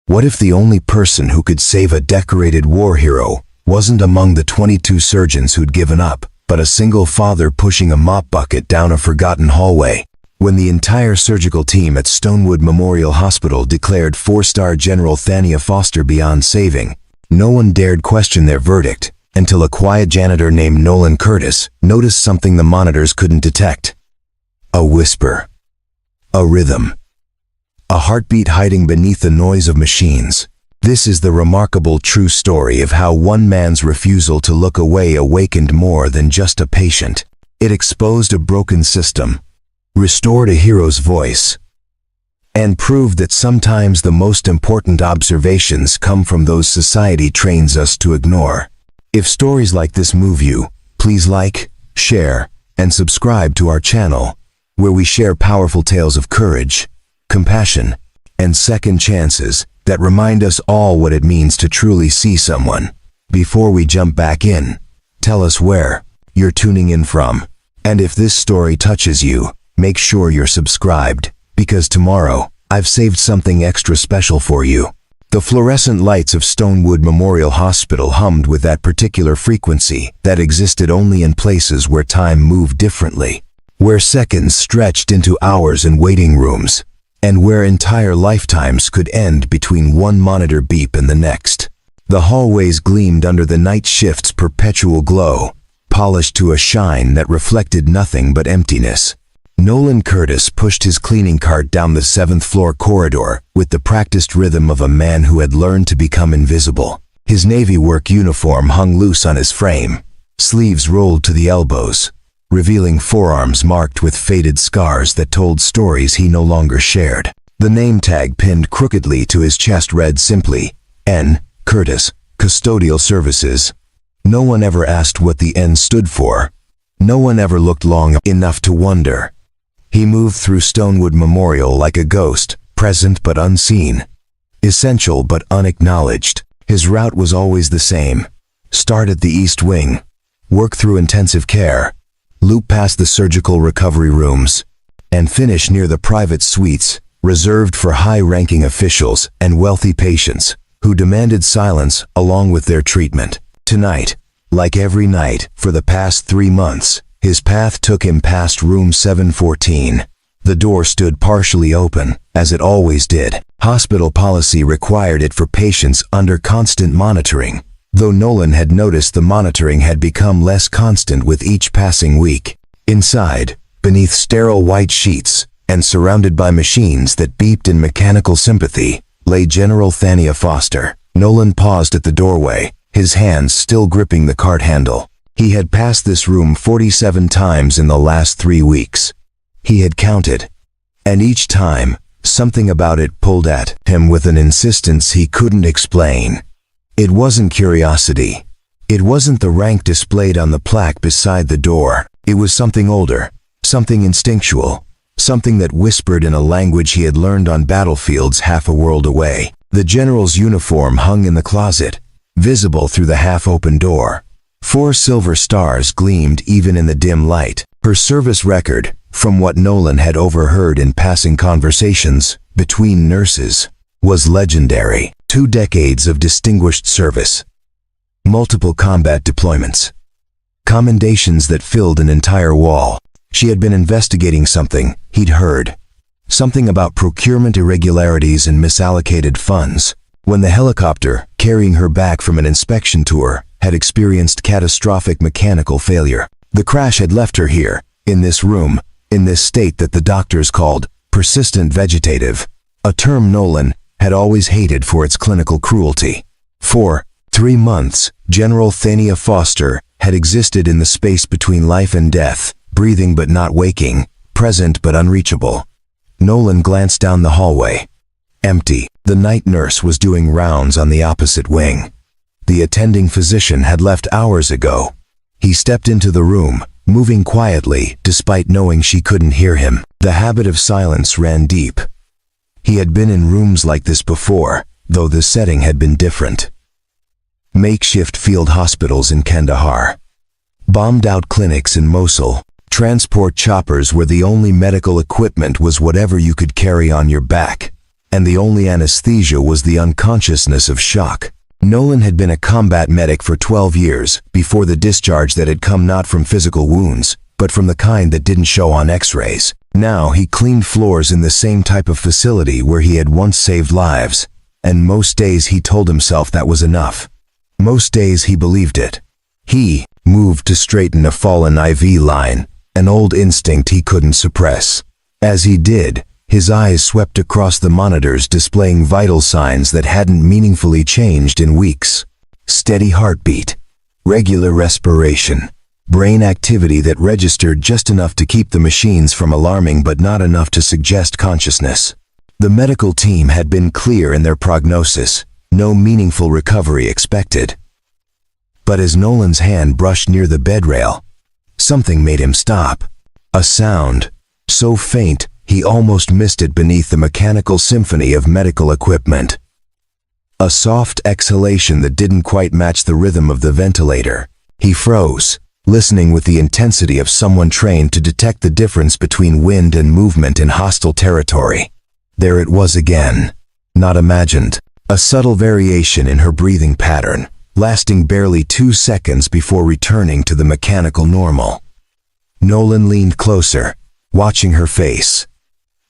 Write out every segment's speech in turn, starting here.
What if the only person who could save a decorated war hero wasn't among the 22 surgeons who'd given up, but a single father pushing a mop bucket down a forgotten hallway? When the entire surgical team at Stonewood Memorial Hospital declared 4-star General Thania Foster beyond saving, no one dared question their verdict until a quiet janitor named Nolan Curtis noticed something the monitors couldn't detect. A whisper. A rhythm. A heartbeat hiding beneath the noise of machines. This is the remarkable true story of how one man's refusal to look away awakened more than just a patient. It exposed a broken system, restored a hero's voice, and proved that sometimes the most important observations come from those society trains us to ignore. If stories like this move you, please like, share, and subscribe to our channel, where we share powerful tales of courage, compassion, and second chances that remind us all what it means to truly see someone. Before we jump back in, tell us where you're tuning in from. And if this story touches you, make sure you're subscribed, because tomorrow, I've saved something extra special for you. The fluorescent lights of Stonewood Memorial Hospital hummed with that particular frequency that existed only in places where time moved differently, where seconds stretched into hours in waiting rooms, and where entire lifetimes could end between one monitor beep and the next. The hallways gleamed under the night shift's perpetual glow, polished to a shine that reflected nothing but emptiness. Nolan Curtis pushed his cleaning cart down the 7th-floor corridor with the practiced rhythm of a man who had learned to become invisible. His Navy work uniform hung loose on his frame, sleeves rolled to the elbows, revealing forearms marked with faded scars that told stories he no longer shared. The name tag pinned crookedly to his chest read simply, N. Curtis, Custodial Services. No one ever asked what the N stood for. No one ever looked long enough to wonder. He moved through Stonewood Memorial like a ghost, present but unseen, essential but unacknowledged. His route was always the same. Start at the East Wing, work through intensive care, loop past the surgical recovery rooms, and finish near the private suites reserved for high-ranking officials and wealthy patients who demanded silence along with their treatment. Tonight, like every night for the past 3 months, his path took him past room 714. The door stood partially open, as it always did. Hospital policy required it for patients under constant monitoring, though Nolan had noticed the monitoring had become less constant with each passing week. Inside, beneath sterile white sheets, and surrounded by machines that beeped in mechanical sympathy, lay General Thania Foster. Nolan paused at the doorway, his hands still gripping the cart handle. He had passed this room 47 times in the last 3 weeks. He had counted. And each time, something about it pulled at him with an insistence he couldn't explain. It wasn't curiosity. It wasn't the rank displayed on the plaque beside the door. It was something older, something instinctual, something that whispered in a language he had learned on battlefields half a world away. The general's uniform hung in the closet, visible through the half-open door. 4 silver stars gleamed even in the dim light. Her service record, from what Nolan had overheard in passing conversations between nurses, was legendary. 2 decades of distinguished service, multiple combat deployments, commendations that filled an entire wall. She had been investigating something he'd heard, something about procurement irregularities and misallocated funds, when the helicopter carrying her back from an inspection tour had experienced catastrophic mechanical failure. The crash had left her here, in this room, in this state that the doctors called persistent vegetative, a term Nolan had always hated for its clinical cruelty. For 3 months, General Thania Foster had existed in the space between life and death, breathing but not waking, present but unreachable. Nolan glanced down the hallway. Empty. The night nurse was doing rounds on the opposite wing. The attending physician had left hours ago. He stepped into the room, moving quietly despite knowing she couldn't hear him. The habit of silence ran deep. He had been in rooms like this before, though the setting had been different. Makeshift field hospitals in Kandahar, bombed-out clinics in Mosul, transport choppers where the only medical equipment was whatever you could carry on your back, and the only anesthesia was the unconsciousness of shock. Nolan had been a combat medic for 12 years before the discharge that had come not from physical wounds, but from the kind that didn't show on x-rays. Now he cleaned floors in the same type of facility where he had once saved lives, and most days he told himself that was enough. Most days he believed it. He moved to straighten a fallen IV line, an old instinct he couldn't suppress. As he did, his eyes swept across the monitors displaying vital signs that hadn't meaningfully changed in weeks. Steady heartbeat, regular respiration, brain activity that registered just enough to keep the machines from alarming but not enough to suggest consciousness. The medical team had been clear in their prognosis, no meaningful recovery expected. But as Nolan's hand brushed near the bed rail, something made him stop. A sound, so faint he almost missed it beneath the mechanical symphony of medical equipment. A soft exhalation that didn't quite match the rhythm of the ventilator. He froze, listening with the intensity of someone trained to detect the difference between wind and movement in hostile territory. There it was again, not imagined, a subtle variation in her breathing pattern, lasting barely 2 seconds before returning to the mechanical normal. Nolan leaned closer, watching her face.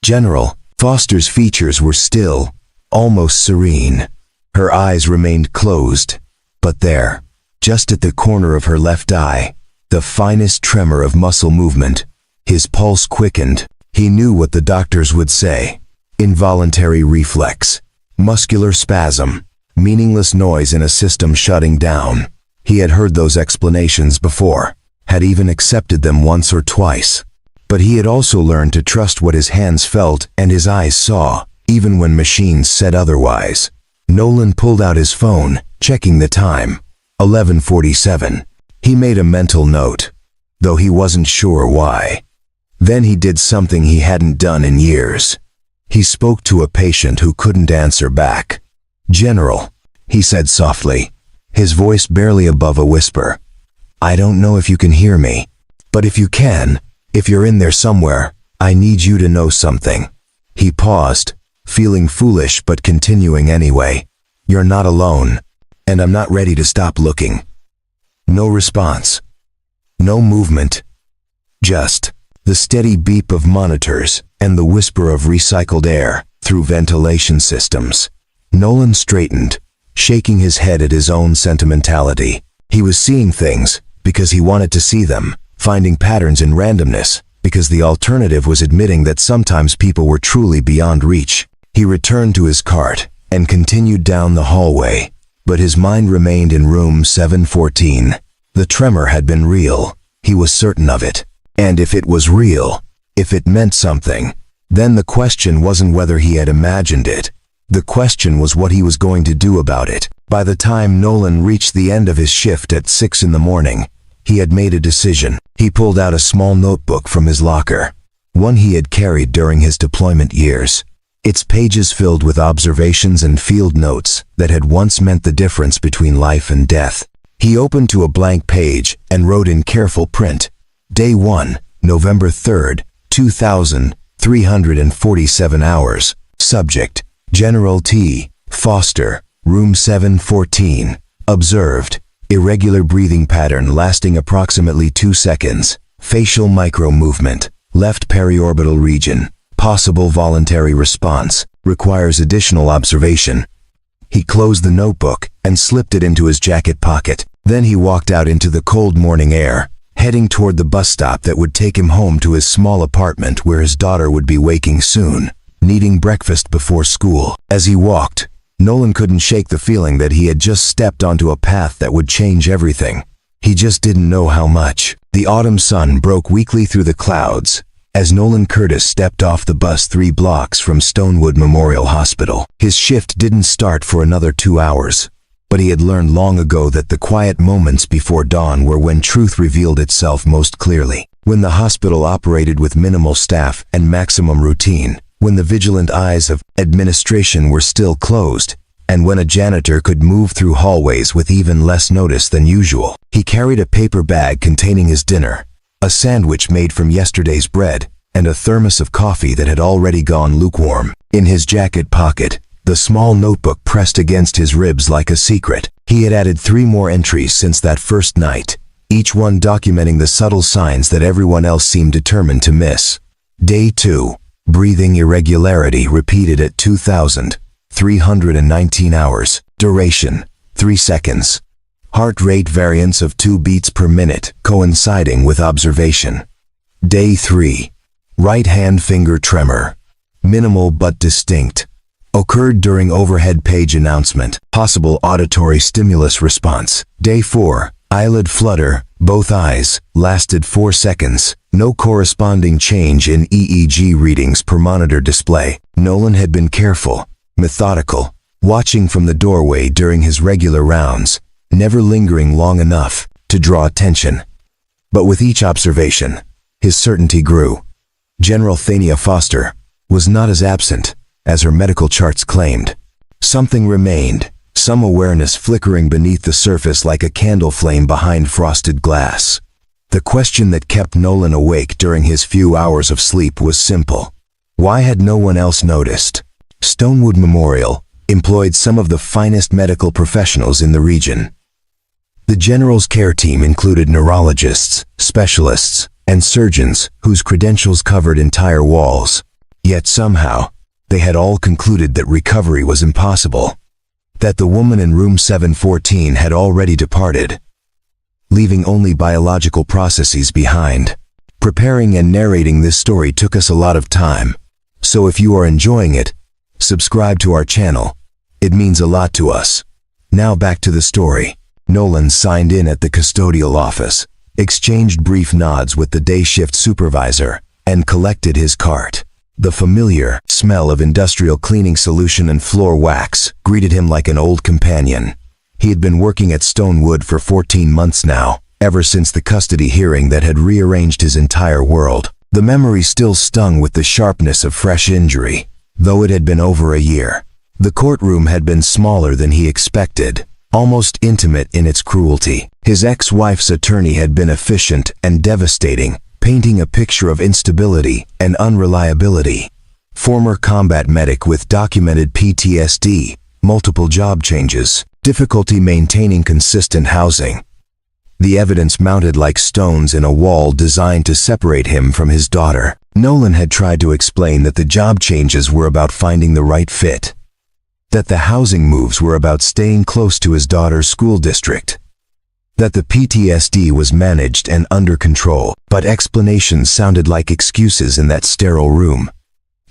General Foster's features were still, almost serene. Her eyes remained closed, but there, just at the corner of her left eye, the finest tremor of muscle movement. His pulse quickened. He knew what the doctors would say. Involuntary reflex, muscular spasm, meaningless noise in a system shutting down. He had heard those explanations before, had even accepted them once or twice. But he had also learned to trust what his hands felt and his eyes saw, even when machines said otherwise. Nolan pulled out his phone, checking the time. 11:47. He made a mental note, though he wasn't sure why. Then he did something he hadn't done in years. He spoke to a patient who couldn't answer back. "General," he said softly, his voice barely above a whisper. "I don't know if you can hear me, but if you can, if you're in there somewhere, I need you to know something." He paused, feeling foolish but continuing anyway. "You're not alone, and I'm not ready to stop looking." No response. No movement. Just the steady beep of monitors and the whisper of recycled air through ventilation systems. Nolan straightened, shaking his head at his own sentimentality. He was seeing things because he wanted to see them, finding patterns in randomness, because the alternative was admitting that sometimes people were truly beyond reach. He returned to his cart and continued down the hallway, but his mind remained in room 714. The tremor had been real, he was certain of it. And if it was real, if it meant something, then the question wasn't whether he had imagined it. The question was what he was going to do about it. By the time Nolan reached the end of his shift at 6 in the morning, he had made a decision. He pulled out a small notebook from his locker, one he had carried during his deployment years, its pages filled with observations and field notes that had once meant the difference between life and death. He opened to a blank page and wrote in careful print, Day 1, November 3rd, 2347 hours. Subject, General T. Foster, Room 714. Observed, irregular breathing pattern lasting approximately 2 seconds. Facial micro-movement, left periorbital region. Possible voluntary response, requires additional observation. He closed the notebook and slipped it into his jacket pocket. Then he walked out into the cold morning air, heading toward the bus stop that would take him home to his small apartment where his daughter would be waking soon, needing breakfast before school. As he walked, Nolan couldn't shake the feeling that he had just stepped onto a path that would change everything. He just didn't know how much. The autumn sun broke weakly through the clouds as Nolan Curtis stepped off the bus 3 blocks from Stonewood Memorial Hospital. His shift didn't start for another 2 hours, but he had learned long ago that the quiet moments before dawn were when truth revealed itself most clearly. When the hospital operated with minimal staff and maximum routine, when the vigilant eyes of administration were still closed, and when a janitor could move through hallways with even less notice than usual. He carried a paper bag containing his dinner, a sandwich made from yesterday's bread, and a thermos of coffee that had already gone lukewarm. In his jacket pocket, the small notebook pressed against his ribs like a secret. He had added 3 more entries since that first night, each one documenting the subtle signs that everyone else seemed determined to miss. Day 2. Breathing irregularity repeated at 2,319 hours. Duration, 3 seconds. Heart rate variance of 2 beats per minute, coinciding with observation. Day 3. Right hand finger tremor. Minimal but distinct. Occurred during overhead page announcement. Possible auditory stimulus response. Day 4. Eyelid flutter, both eyes, lasted 4 seconds. No corresponding change in EEG readings per monitor display. Nolan had been careful, methodical, watching from the doorway during his regular rounds, never lingering long enough to draw attention. But with each observation, his certainty grew. General Thania Foster was not as absent as her medical charts claimed. Something remained, some awareness flickering beneath the surface like a candle flame behind frosted glass. The question that kept Nolan awake during his few hours of sleep was simple. Why had no one else noticed? Stonewood Memorial employed some of the finest medical professionals in the region. The General's care team included neurologists, specialists, and surgeons whose credentials covered entire walls. Yet somehow, they had all concluded that recovery was impossible. That the woman in room 714 had already departed, leaving only biological processes behind. Preparing and narrating this story took us a lot of time. So if you are enjoying it, subscribe to our channel. It means a lot to us. Now back to the story. Nolan signed in at the custodial office, exchanged brief nods with the day shift supervisor, and collected his cart. The familiar smell of industrial cleaning solution and floor wax greeted him like an old companion. He had been working at Stonewood for 14 months now, ever since the custody hearing that had rearranged his entire world. The memory still stung with the sharpness of fresh injury, though it had been over a year. The courtroom had been smaller than he expected, almost intimate in its cruelty. His ex-wife's attorney had been efficient and devastating, painting a picture of instability and unreliability. Former combat medic with documented PTSD, multiple job changes, difficulty maintaining consistent housing. The evidence mounted like stones in a wall designed to separate him from his daughter. Nolan had tried to explain that the job changes were about finding the right fit, that the housing moves were about staying close to his daughter's school district, that the PTSD was managed and under control, but explanations sounded like excuses in that sterile room.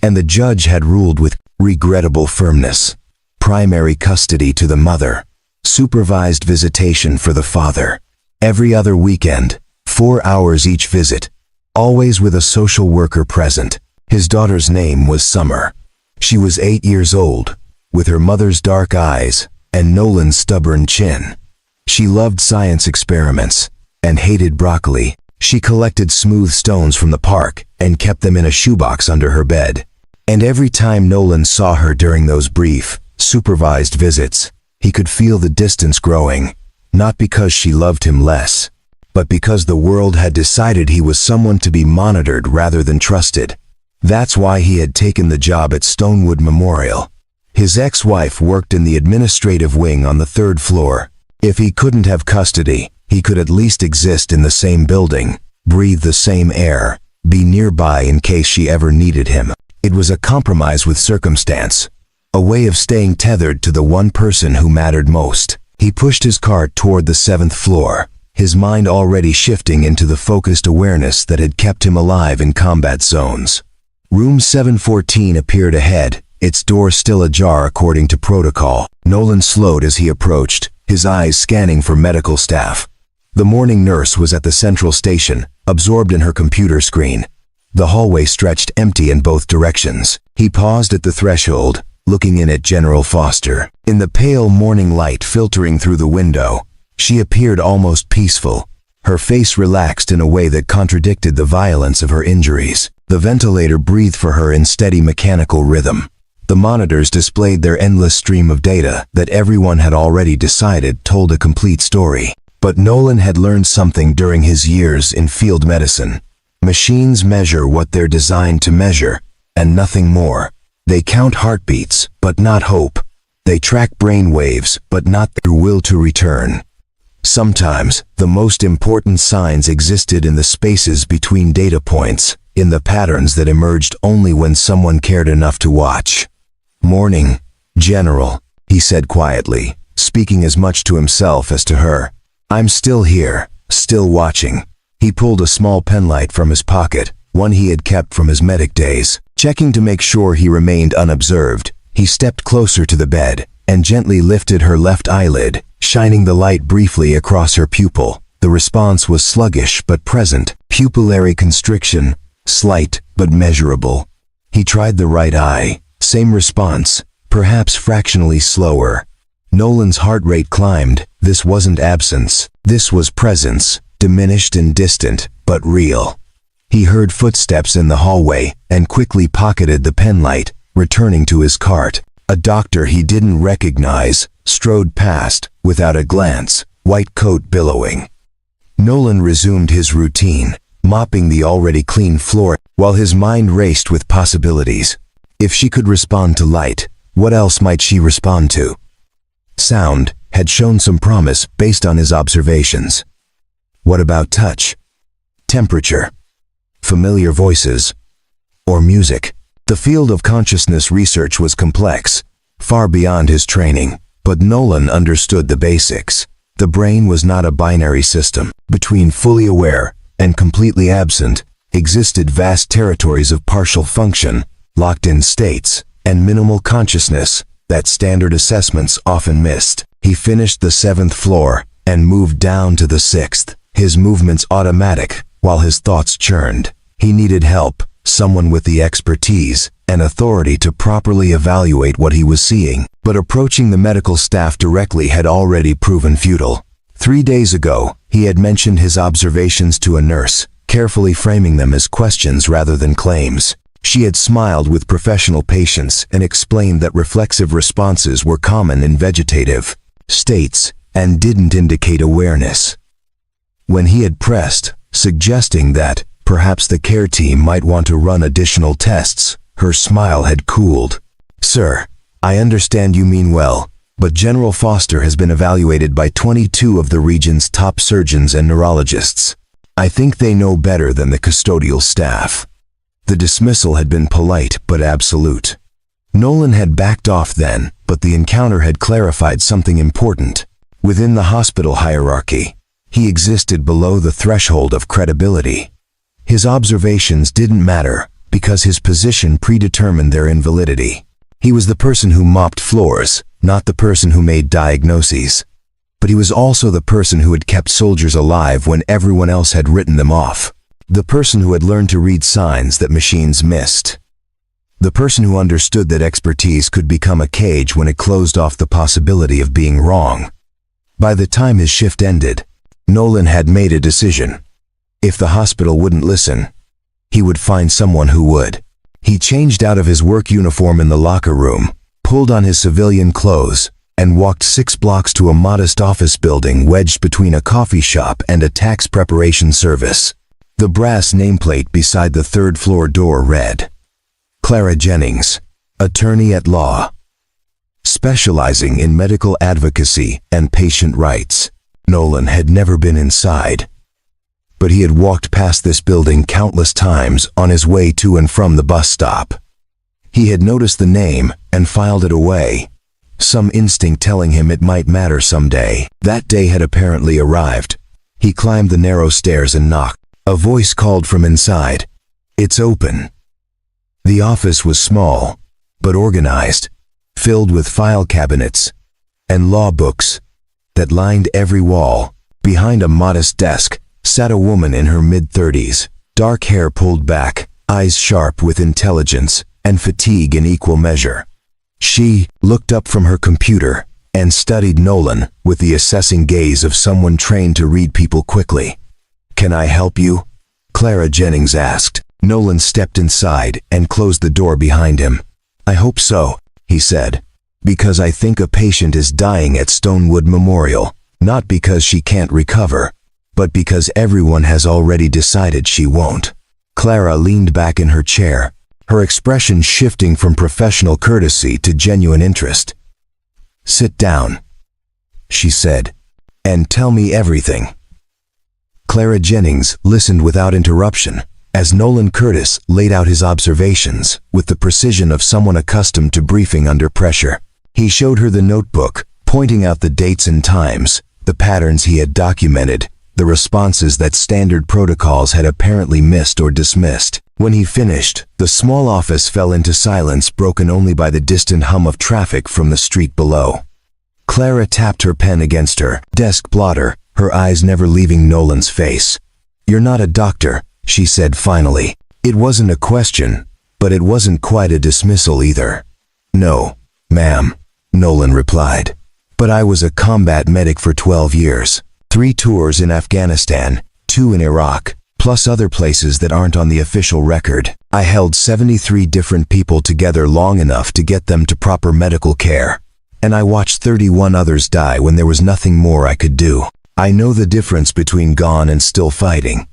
And the judge had ruled with regrettable firmness. Primary custody to the mother, supervised visitation for the father. Every other weekend, 4 hours each visit, always with a social worker present. His daughter's name was Summer. She was 8 years old, with her mother's dark eyes and Nolan's stubborn chin. She loved science experiments and hated broccoli. She collected smooth stones from the park and kept them in a shoebox under her bed. And every time Nolan saw her during those brief, supervised visits, he could feel the distance growing, not because she loved him less, but because the world had decided he was someone to be monitored rather than trusted. That's why he had taken the job at Stonewood Memorial. His ex-wife worked in the administrative wing on the 3rd floor. If he couldn't have custody, he could at least exist in the same building, breathe the same air, be nearby in case she ever needed him. It was a compromise with circumstance, a way of staying tethered to the one person who mattered most. He pushed his cart toward the 7th floor, his mind already shifting into the focused awareness that had kept him alive in combat zones. Room 714 appeared ahead, its door still ajar according to protocol. Nolan slowed as he approached, his eyes scanning for medical staff. The morning nurse was at the central station, absorbed in her computer screen. The hallway stretched empty in both directions. He paused at the threshold, looking in at General Foster. In the pale morning light filtering through the window, she appeared almost peaceful, her face relaxed in a way that contradicted the violence of her injuries. The ventilator breathed for her in steady mechanical rhythm. The monitors displayed their endless stream of data that everyone had already decided told a complete story. But Nolan had learned something during his years in field medicine. Machines measure what they're designed to measure, and nothing more. They count heartbeats, but not hope. They track brain waves, but not their will to return. Sometimes, the most important signs existed in the spaces between data points, in the patterns that emerged only when someone cared enough to watch. "Morning, General," he said quietly, speaking as much to himself as to her. "I'm still here, still watching." He pulled a small penlight from his pocket, one he had kept from his medic days. Checking to make sure he remained unobserved, he stepped closer to the bed and gently lifted her left eyelid, shining the light briefly across her pupil. The response was sluggish but present, pupillary constriction, slight but measurable. He tried the right eye, same response, perhaps fractionally slower. Nolan's heart rate climbed. This wasn't absence, this was presence, diminished and distant, but real. He heard footsteps in the hallway and quickly pocketed the penlight, returning to his cart. A doctor he didn't recognize strode past, without a glance, white coat billowing. Nolan resumed his routine, mopping the already clean floor, while his mind raced with possibilities. If she could respond to light, what else might she respond to? Sound had shown some promise based on his observations. What about touch? Temperature? Familiar voices? Or music? The field of consciousness research was complex, far beyond his training, but Nolan understood the basics. The brain was not a binary system. Between fully aware and completely absent existed vast territories of partial function, locked-in states, and minimal consciousness that standard assessments often missed. He finished the 7th floor and moved down to the 6th, his movements automatic while his thoughts churned. He needed help, someone with the expertise and authority to properly evaluate what he was seeing. But approaching the medical staff directly had already proven futile. 3 days ago, he had mentioned his observations to a nurse, carefully framing them as questions rather than claims. She had smiled with professional patience and explained that reflexive responses were common in vegetative states and didn't indicate awareness. When he had pressed, suggesting that perhaps the care team might want to run additional tests, her smile had cooled. "Sir, I understand you mean well, but General Foster has been evaluated by 22 of the region's top surgeons and neurologists. I think they know better than the custodial staff." The dismissal had been polite but absolute. Nolan had backed off then, but the encounter had clarified something important. Within the hospital hierarchy, he existed below the threshold of credibility. His observations didn't matter because his position predetermined their invalidity. He was the person who mopped floors, not the person who made diagnoses. But he was also the person who had kept soldiers alive when everyone else had written them off. The person who had learned to read signs that machines missed. The person who understood that expertise could become a cage when it closed off the possibility of being wrong. By the time his shift ended, Nolan had made a decision. If the hospital wouldn't listen, he would find someone who would. He changed out of his work uniform in the locker room, pulled on his civilian clothes, and walked 6 blocks to a modest office building wedged between a coffee shop and a tax preparation service. The brass nameplate beside the 3rd floor door read, "Clara Jennings, Attorney at Law, specializing in medical advocacy and patient rights." Nolan had never been inside, but he had walked past this building countless times on his way to and from the bus stop. He had noticed the name and filed it away, some instinct telling him it might matter someday. That day had apparently arrived. He climbed the narrow stairs and knocked. A voice called from inside, "It's open." The office was small, but organized, filled with file cabinets and law books that lined every wall. Behind a modest desk sat a woman in her mid-30s, dark hair pulled back, eyes sharp with intelligence and fatigue in equal measure. She looked up from her computer and studied Nolan with the assessing gaze of someone trained to read people quickly. "Can I help you?" Clara Jennings asked. Nolan stepped inside and closed the door behind him. "I hope so," he said, "because I think a patient is dying at Stonewood Memorial, not because she can't recover, but because everyone has already decided she won't." Clara leaned back in her chair, her expression shifting from professional courtesy to genuine interest. "Sit down," she said, "and tell me everything." Clara Jennings listened without interruption as Nolan Curtis laid out his observations with the precision of someone accustomed to briefing under pressure. He showed her the notebook, pointing out the dates and times, the patterns he had documented, the responses that standard protocols had apparently missed or dismissed. When he finished, the small office fell into silence broken only by the distant hum of traffic from the street below. Clara tapped her pen against her desk blotter, her eyes never leaving Nolan's face. "You're not a doctor," she said finally. It wasn't a question, but it wasn't quite a dismissal either. "No, ma'am," Nolan replied. "But I was a combat medic for 12 years. 3 tours in Afghanistan, 2 in Iraq, plus other places that aren't on the official record. I held 73 different people together long enough to get them to proper medical care. And I watched 31 others die when there was nothing more I could do. I know the difference between gone and still fighting."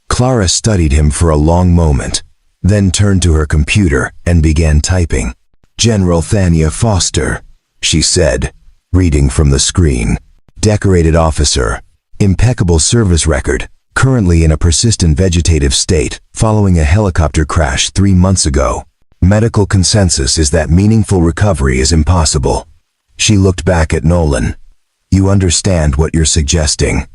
Clara studied him for a long moment, then turned to her computer and began typing. "General Thania Foster," she said, reading from the screen. "Decorated officer, impeccable service record, currently in a persistent vegetative state following a helicopter crash 3 months ago. Medical consensus is that meaningful recovery is impossible." She looked back at Nolan. "You understand what you're suggesting?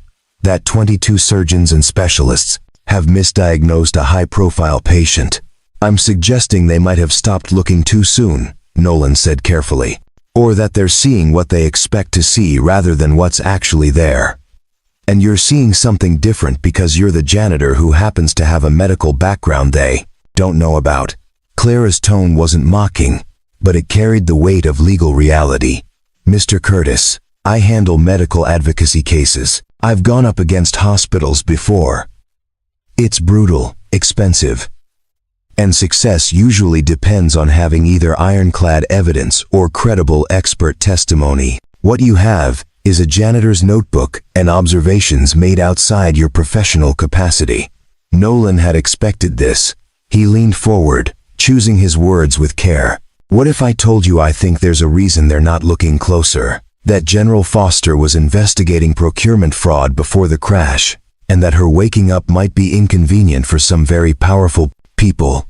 That 22 surgeons and specialists have misdiagnosed a high-profile patient. I'm suggesting they might have stopped looking too soon," Nolan said carefully. "Or that they're seeing what they expect to see rather than what's actually there. And you're seeing something different because you're the janitor who happens to have a medical background they don't know about." Clara's tone wasn't mocking, but it carried the weight of legal reality. "Mr. Curtis, I handle medical advocacy cases. I've gone up against hospitals before. It's brutal, expensive, and success usually depends on having either ironclad evidence or credible expert testimony. What you have is a janitor's notebook and observations made outside your professional capacity." Nolan had expected this. He leaned forward, choosing his words with care. "What if I told you I think there's a reason they're not looking closer? That General Foster was investigating procurement fraud before the crash, and that her waking up might be inconvenient for some very powerful people."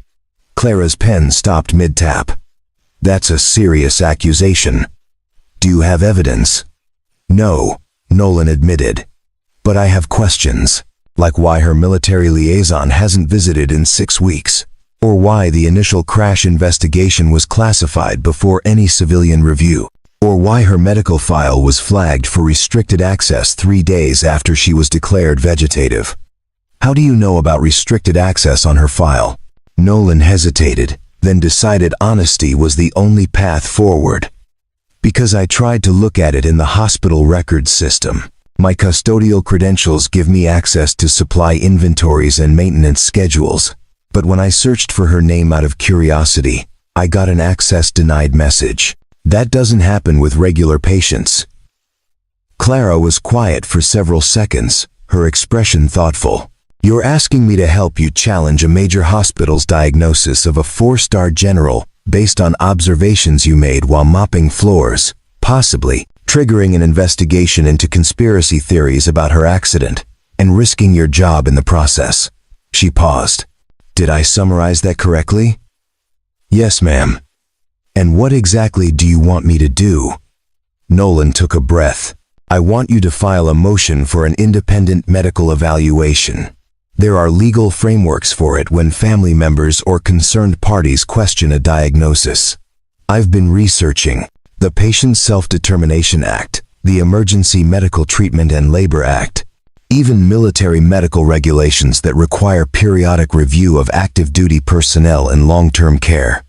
Clara's pen stopped mid-tap. "That's a serious accusation. Do you have evidence?" "No," Nolan admitted. "But I have questions, like why her military liaison hasn't visited in 6 weeks, or why the initial crash investigation was classified before any civilian review, or why her medical file was flagged for restricted access 3 days after she was declared vegetative. How do you know about restricted access on her file?" Nolan hesitated, then decided honesty was the only path forward. "Because I tried to look at it in the hospital records system. My custodial credentials give me access to supply inventories and maintenance schedules. But when I searched for her name out of curiosity, I got an access denied message. That doesn't happen with regular patients." Clara was quiet for several seconds, her expression thoughtful. "You're asking me to help you challenge a major hospital's diagnosis of a 4-star general based on observations you made while mopping floors, possibly triggering an investigation into conspiracy theories about her accident, and risking your job in the process." She paused. "Did I summarize that correctly?" "Yes, ma'am." "And what exactly do you want me to do?" Nolan took a breath. "I want you to file a motion for an independent medical evaluation. There are legal frameworks for it when family members or concerned parties question a diagnosis. I've been researching the Patient Self-Determination Act, the Emergency Medical Treatment and Labor Act, even military medical regulations that require periodic review of active duty personnel in long-term care."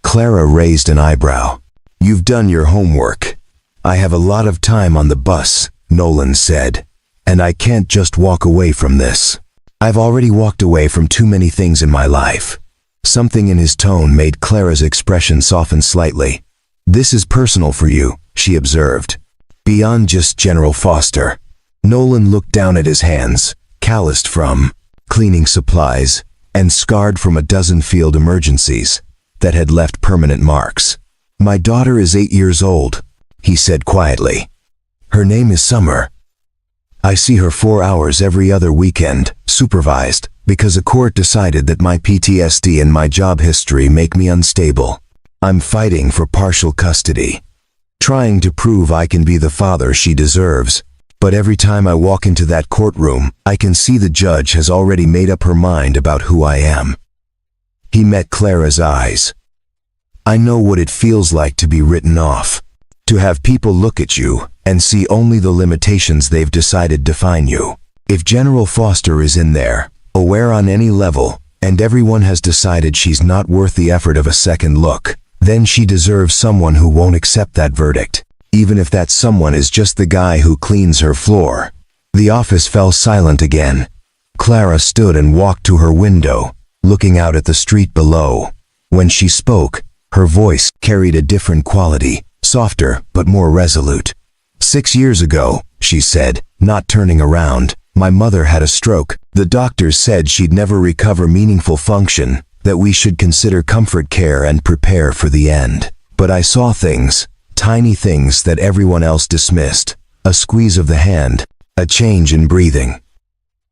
Clara raised an eyebrow. "You've done your homework." "I have a lot of time on the bus," Nolan said, "and I can't just walk away from this. I've already walked away from too many things in my life." Something in his tone made Clara's expression soften slightly. "This is personal for you," she observed. "Beyond just General Foster." Nolan looked down at his hands, calloused from cleaning supplies and scarred from a dozen field emergencies. that had left permanent marks. "My daughter is 8 years old," he said quietly. "Her name is Summer. I see her 4 hours every other weekend, supervised, because a court decided that my PTSD and my job history make me unstable. I'm fighting for partial custody, trying to prove I can be the father she deserves. But every time I walk into that courtroom, I can see the judge has already made up her mind about who I am." He met Clara's eyes. "I know what it feels like to be written off, to have people look at you and see only the limitations they've decided define you. If General Foster is in there, aware on any level, and everyone has decided she's not worth the effort of a second look, then she deserves someone who won't accept that verdict, even if that someone is just the guy who cleans her floor." The office fell silent again. Clara stood and walked to her window, looking out at the street below. When she spoke, her voice carried a different quality, softer but more resolute. "6 years ago," she said, not turning around, "my mother had a stroke. The doctors said she'd never recover meaningful function, that we should consider comfort care and prepare for the end. But I saw things, tiny things that everyone else dismissed. A squeeze of the hand, a change in breathing.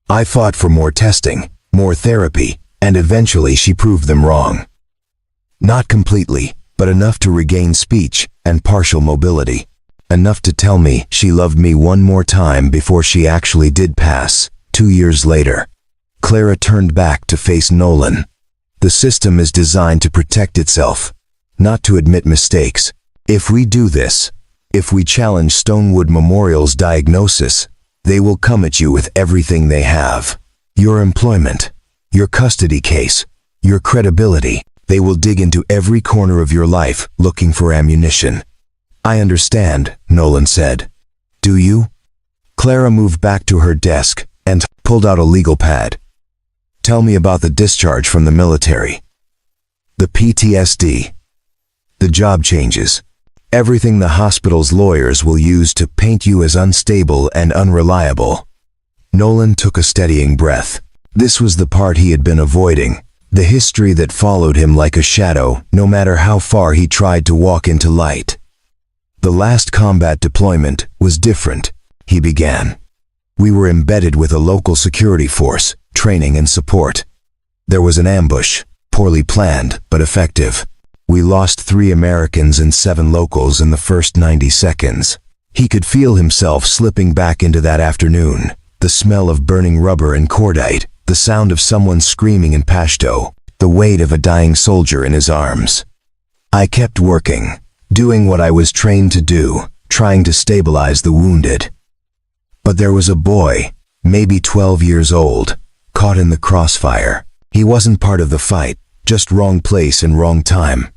I fought for more testing, more therapy, and eventually she proved them wrong. Not completely, but enough to regain speech and partial mobility. Enough to tell me she loved me one more time before she actually did pass, 2 years later." Clara turned back to face Nolan. "The system is designed to protect itself, not to admit mistakes. If we do this, if we challenge Stonewood Memorial's diagnosis, they will come at you with everything they have. Your employment, your custody case, your credibility. They will dig into every corner of your life looking for ammunition." "I understand," Nolan said. "Do you?" Clara moved back to her desk and pulled out a legal pad. "Tell me about the discharge from the military. The PTSD. The job changes. Everything the hospital's lawyers will use to paint you as unstable and unreliable." Nolan took a steadying breath. This was the part he had been avoiding, the history that followed him like a shadow, no matter how far he tried to walk into light. "The last combat deployment was different," he began. "We were embedded with a local security force, training and support. There was an ambush, poorly planned but effective. We lost 3 Americans and 7 locals in the first 90 seconds. He could feel himself slipping back into that afternoon, the smell of burning rubber and cordite, the sound of someone screaming in Pashto, the weight of a dying soldier in his arms. I kept working, doing what I was trained to do, trying to stabilize the wounded. But there was a boy, maybe 12 years old, caught in the crossfire. He wasn't part of the fight, just wrong place and wrong time.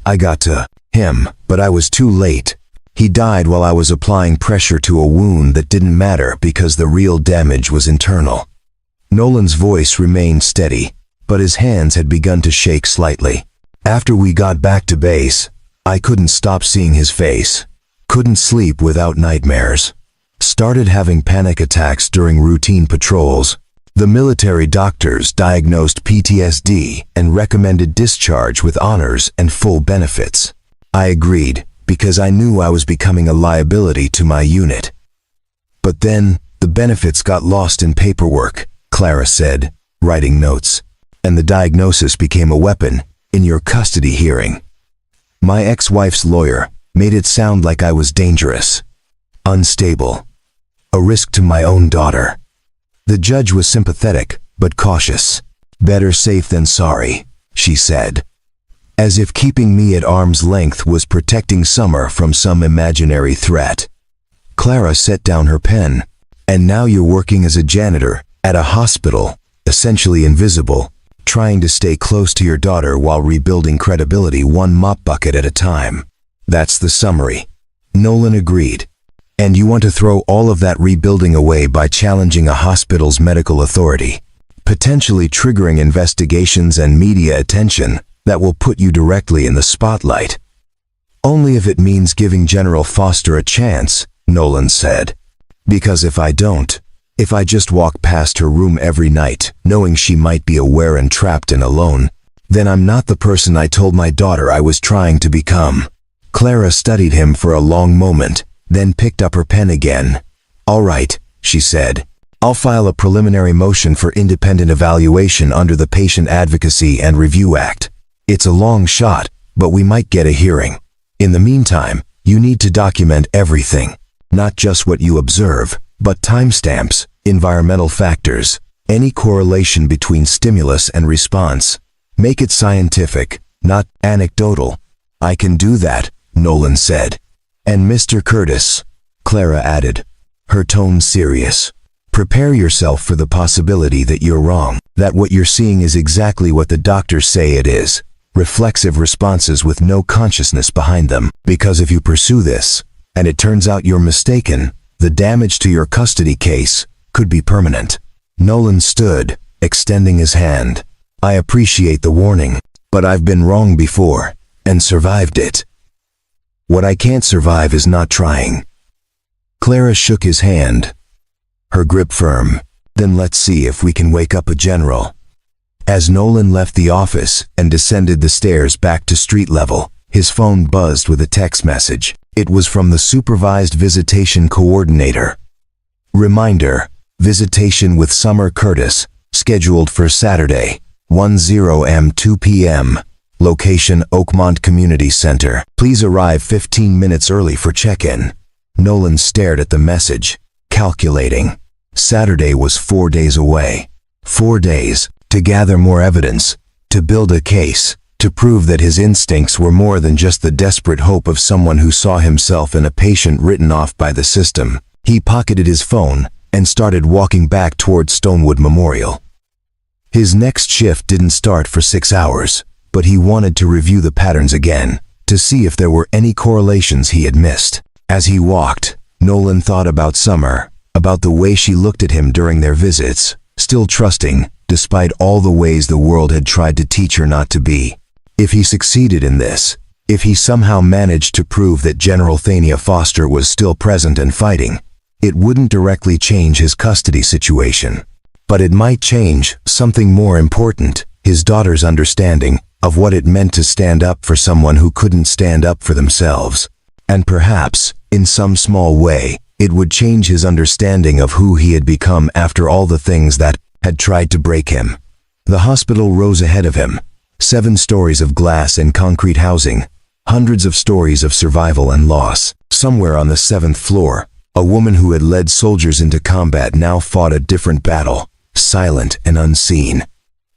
I got to him, but I was too late. He died while I was applying pressure to a wound that didn't matter because the real damage was internal." Nolan's voice remained steady, but his hands had begun to shake slightly. "After we got back to base, I couldn't stop seeing his face. Couldn't sleep without nightmares. Started having panic attacks during routine patrols. The military doctors diagnosed PTSD and recommended discharge with honors and full benefits. I agreed because I knew I was becoming a liability to my unit. But then, the benefits got lost in paperwork," Clara said, writing notes. "And the diagnosis became a weapon in your custody hearing. My ex-wife's lawyer made it sound like I was dangerous, unstable, a risk to my own daughter. The judge was sympathetic, but cautious. Better safe than sorry, she said. As if keeping me at arm's length was protecting Summer from some imaginary threat." Clara set down her pen. "And now you're working as a janitor at a hospital, essentially invisible, trying to stay close to your daughter while rebuilding credibility one mop bucket at a time. That's the summary." Nolan agreed. "And you want to throw all of that rebuilding away by challenging a hospital's medical authority, potentially triggering investigations and media attention that will put you directly in the spotlight." "Only if it means giving General Foster a chance," Nolan said. "Because if I don't, if I just walk past her room every night, knowing she might be aware and trapped and alone, Then I'm not the person I told my daughter I was trying to become. Clara studied him for a long moment, then picked up her pen again. All right, she said. I'll file a preliminary motion for independent evaluation under the Patient Advocacy and Review Act. It's a long shot, but we might get a hearing. In the meantime, you need to document everything. Not just what you observe, but timestamps, environmental factors, any correlation between stimulus and response. Make it scientific, not anecdotal. I can do that, Nolan said. And Mr. Curtis, Clara added, her tone serious. Prepare yourself for the possibility that you're wrong, that what you're seeing is exactly what the doctors say it is. Reflexive responses with no consciousness behind them. Because if you pursue this, and it turns out you're mistaken, the damage to your custody case could be permanent. Nolan stood, extending his hand. I appreciate the warning, but I've been wrong before, and survived it. What I can't survive is not trying. Clara shook his hand, her grip firm. Then let's see if we can wake up a general. As Nolan left the office and descended the stairs back to street level, his phone buzzed with a text message. It was from the supervised visitation coordinator. Reminder, visitation with Summer Curtis, scheduled for Saturday, 10 am 2 p.m. Location Oakmont Community Center. Please arrive 15 minutes early for check-in. Nolan stared at the message, calculating. Saturday was 4 days away. 4 days, to gather more evidence, to build a case, to prove that his instincts were more than just the desperate hope of someone who saw himself in a patient written off by the system. He pocketed his phone and started walking back toward Stonewood Memorial. His next shift didn't start for 6 hours, but he wanted to review the patterns again, to see if there were any correlations he had missed. As he walked, Nolan thought about Summer, about the way she looked at him during their visits, still trusting, despite all the ways the world had tried to teach her not to be. If he succeeded in this, if he somehow managed to prove that General Thania Foster was still present and fighting, it wouldn't directly change his custody situation. But it might change something more important, his daughter's understanding of what it meant to stand up for someone who couldn't stand up for themselves. And perhaps, in some small way, it would change his understanding of who he had become after all the things that had tried to break him. The hospital rose ahead of him. 7 stories of glass and concrete housing, hundreds of stories of survival and loss. Somewhere on the 7th floor, a woman who had led soldiers into combat now fought a different battle, silent and unseen.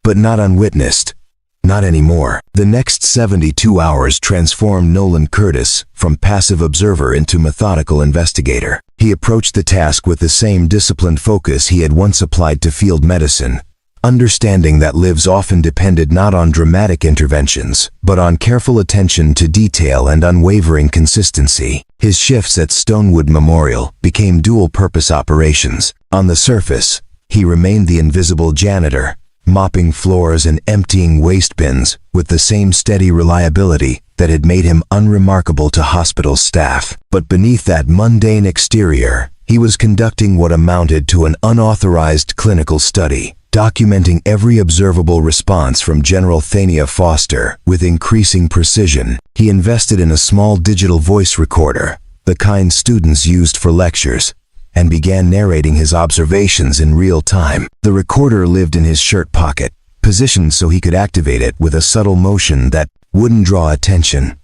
But not unwitnessed. Not anymore. The next 72 hours transformed Nolan Curtis from passive observer into methodical investigator. He approached the task with the same disciplined focus he had once applied to field medicine, understanding that lives often depended not on dramatic interventions, but on careful attention to detail and unwavering consistency. His shifts at Stonewood Memorial became dual-purpose operations. On the surface, he remained the invisible janitor, mopping floors and emptying waste bins with the same steady reliability that had made him unremarkable to hospital staff. But beneath that mundane exterior, he was conducting what amounted to an unauthorized clinical study, documenting every observable response from General Thania Foster with increasing precision. He invested in a small digital voice recorder, the kind students used for lectures, and began narrating his observations in real time. The recorder lived in his shirt pocket, positioned so he could activate it with a subtle motion that wouldn't draw attention.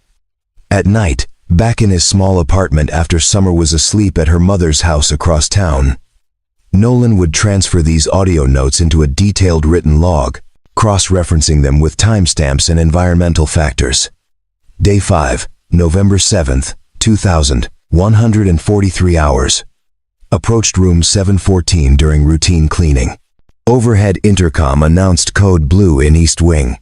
At night, back in his small apartment after Summer was asleep at her mother's house across town, Nolan would transfer these audio notes into a detailed written log, cross-referencing them with timestamps and environmental factors. Day 5, November 7th, 2000, 143 hours. Approached room 714 during routine cleaning. Overhead intercom announced code blue in East Wing.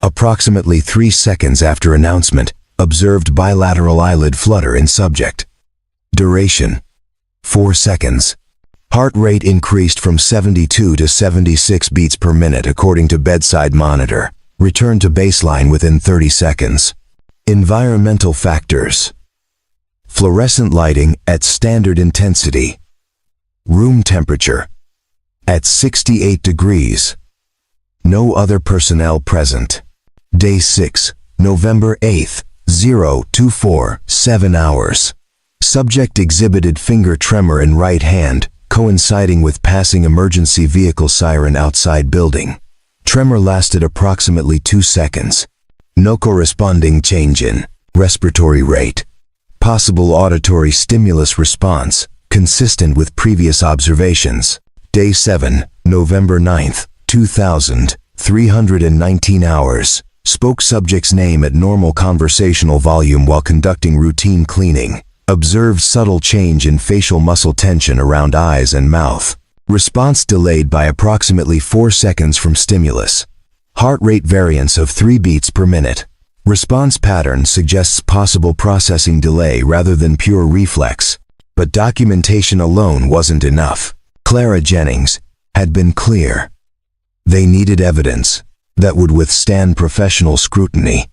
Approximately 3 seconds after announcement, observed bilateral eyelid flutter in subject. Duration: 4 seconds. Heart rate increased from 72 to 76 beats per minute according to bedside monitor. Returned to baseline within 30 seconds. Environmental factors: fluorescent lighting at standard intensity. Room temperature at 68 degrees. No other personnel present. Day 6, November 8th, 0:24, 7 hours. Subject exhibited finger tremor in right hand, coinciding with passing emergency vehicle siren outside building. Tremor lasted approximately 2 seconds. No corresponding change in respiratory rate. Possible auditory stimulus response, consistent with previous observations. Day 7, November 9th, 2000, 319 hours. Spoke subject's name at normal conversational volume while conducting routine cleaning. Observed subtle change in facial muscle tension around eyes and mouth. Response delayed by approximately 4 seconds from stimulus. Heart rate variance of 3 beats per minute. Response pattern suggests possible processing delay rather than pure reflex. But documentation alone wasn't enough. Clara Jennings had been clear. They needed evidence that would withstand professional scrutiny.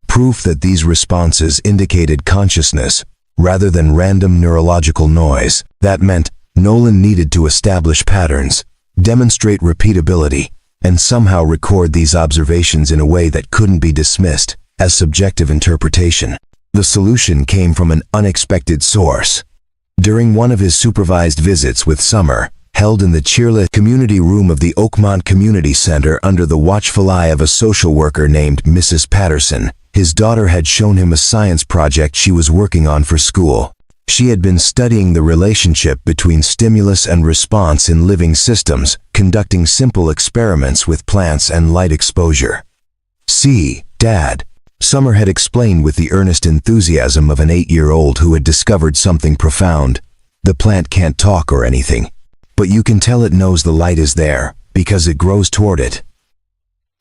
Proof that these responses indicated consciousness rather than random neurological noise. That meant Nolan needed to establish patterns, demonstrate repeatability, and somehow record these observations in a way that couldn't be dismissed as subjective interpretation. The solution came from an unexpected source. During one of his supervised visits with Summer, held in the cheerless community room of the Oakmont Community Center under the watchful eye of a social worker named Mrs. Patterson, his daughter had shown him a science project she was working on for school. She had been studying the relationship between stimulus and response in living systems, conducting simple experiments with plants and light exposure. "See, Dad," Summer had explained with the earnest enthusiasm of an 8-year-old who had discovered something profound. "The plant can't talk or anything, but you can tell it knows the light is there, because it grows toward it.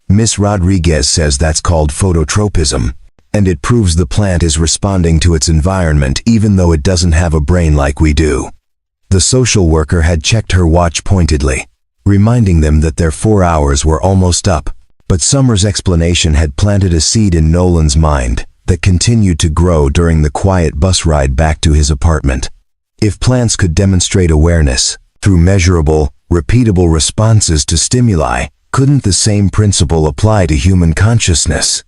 Miss Rodriguez says that's called phototropism, and it proves the plant is responding to its environment even though it doesn't have a brain like we do." The social worker had checked her watch pointedly, reminding them that their 4 hours were almost up. But Summer's explanation had planted a seed in Nolan's mind that continued to grow during the quiet bus ride back to his apartment. If plants could demonstrate awareness through measurable, repeatable responses to stimuli, couldn't the same principle apply to human consciousness?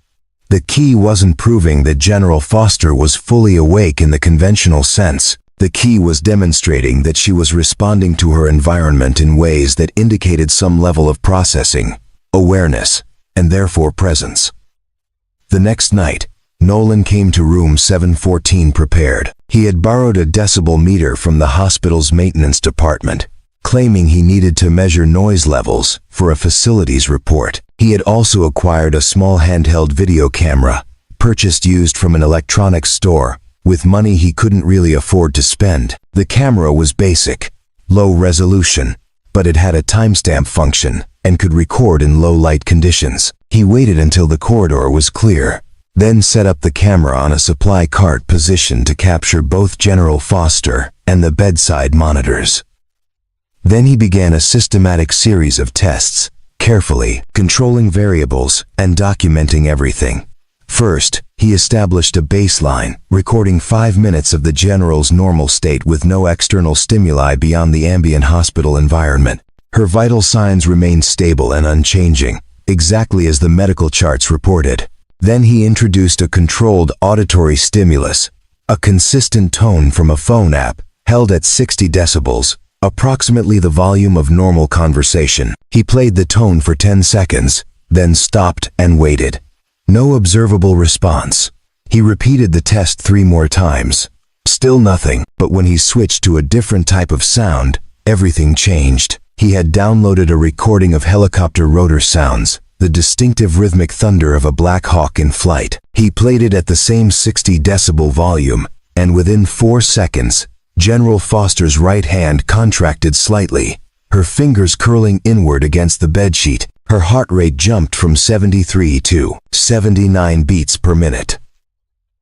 The key wasn't proving that General Foster was fully awake in the conventional sense. The key was demonstrating that she was responding to her environment in ways that indicated some level of processing, awareness, and therefore presence. The next night, Nolan came to room 714 prepared. He had borrowed a decibel meter from the hospital's maintenance department, claiming he needed to measure noise levels for a facilities report. He had also acquired a small handheld video camera, purchased used from an electronics store, with money he couldn't really afford to spend. The camera was basic, low resolution, but it had a timestamp function and could record in low light conditions. He waited until the corridor was clear, then set up the camera on a supply cart positioned to capture both General Foster and the bedside monitors. Then he began a systematic series of tests, carefully controlling variables and documenting everything. First, he established a baseline, recording 5 minutes of the General's normal state with no external stimuli beyond the ambient hospital environment. Her vital signs remained stable and unchanging, exactly as the medical charts reported. Then he introduced a controlled auditory stimulus, a consistent tone from a phone app, held at 60 decibels, approximately the volume of normal conversation. He played the tone for 10 seconds, then stopped and waited. No observable response. He repeated the test 3 more times. Still nothing, but when he switched to a different type of sound, everything changed. He had downloaded a recording of helicopter rotor sounds, the distinctive rhythmic thunder of a Black Hawk in flight. He played it at the same 60 decibel volume, and within 4 seconds, General Foster's right hand contracted slightly, her fingers curling inward against the bedsheet. Her heart rate jumped from 73 to 79 beats per minute.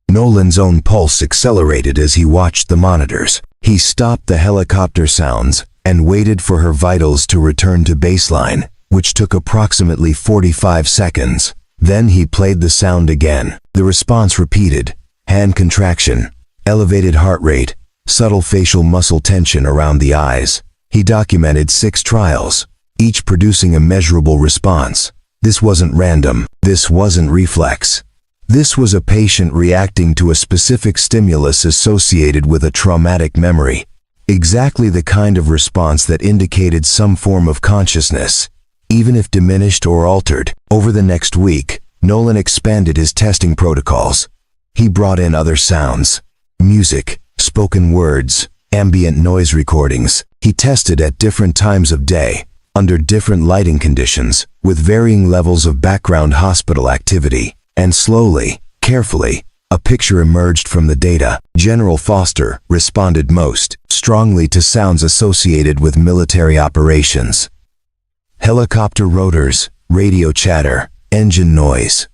Nolan's own pulse accelerated as he watched the monitors. He stopped the helicopter sounds and waited for her vitals to return to baseline, which took approximately 45 seconds. Then he played the sound again. The response repeated: hand contraction, elevated heart rate, subtle facial muscle tension around the eyes. He documented 6 trials, each producing a measurable response. This wasn't random. This wasn't reflex. This was a patient reacting to a specific stimulus associated with a traumatic memory. Exactly the kind of response that indicated some form of consciousness, even if diminished or altered. Over the next week, Nolan expanded his testing protocols. He brought in other sounds, music, spoken words, ambient noise recordings. He tested at different times of day, under different lighting conditions, with varying levels of background hospital activity. And slowly, carefully, a picture emerged from the data. General Foster responded most strongly to sounds associated with military operations. Helicopter rotors, radio chatter, engine noise.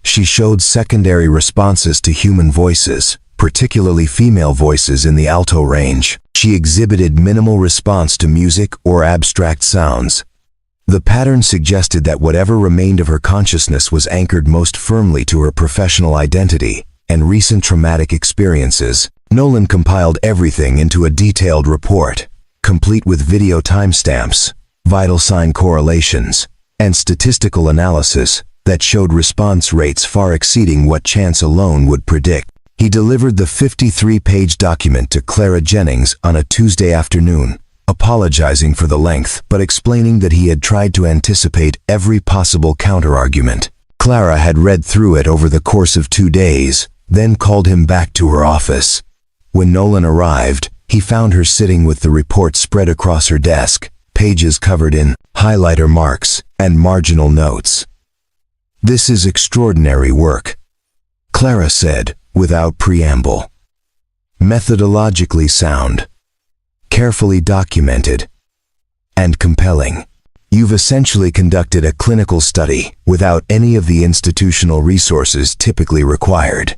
She showed secondary responses to human voices, particularly female voices in the alto range. She exhibited minimal response to music or abstract sounds. The pattern suggested that whatever remained of her consciousness was anchored most firmly to her professional identity and recent traumatic experiences. Nolan compiled everything into a detailed report, complete with video timestamps, vital sign correlations, and statistical analysis that showed response rates far exceeding what chance alone would predict. He delivered the 53-page document to Clara Jennings on a Tuesday afternoon, apologizing for the length, but explaining that he had tried to anticipate every possible counterargument. Clara had read through it over the course of 2 days, then called him back to her office. When Nolan arrived, he found her sitting with the report spread across her desk, pages covered in highlighter marks and marginal notes. "This is extraordinary work," Clara said, without preamble. "Methodologically sound, carefully documented, and compelling. You've essentially conducted a clinical study without any of the institutional resources typically required.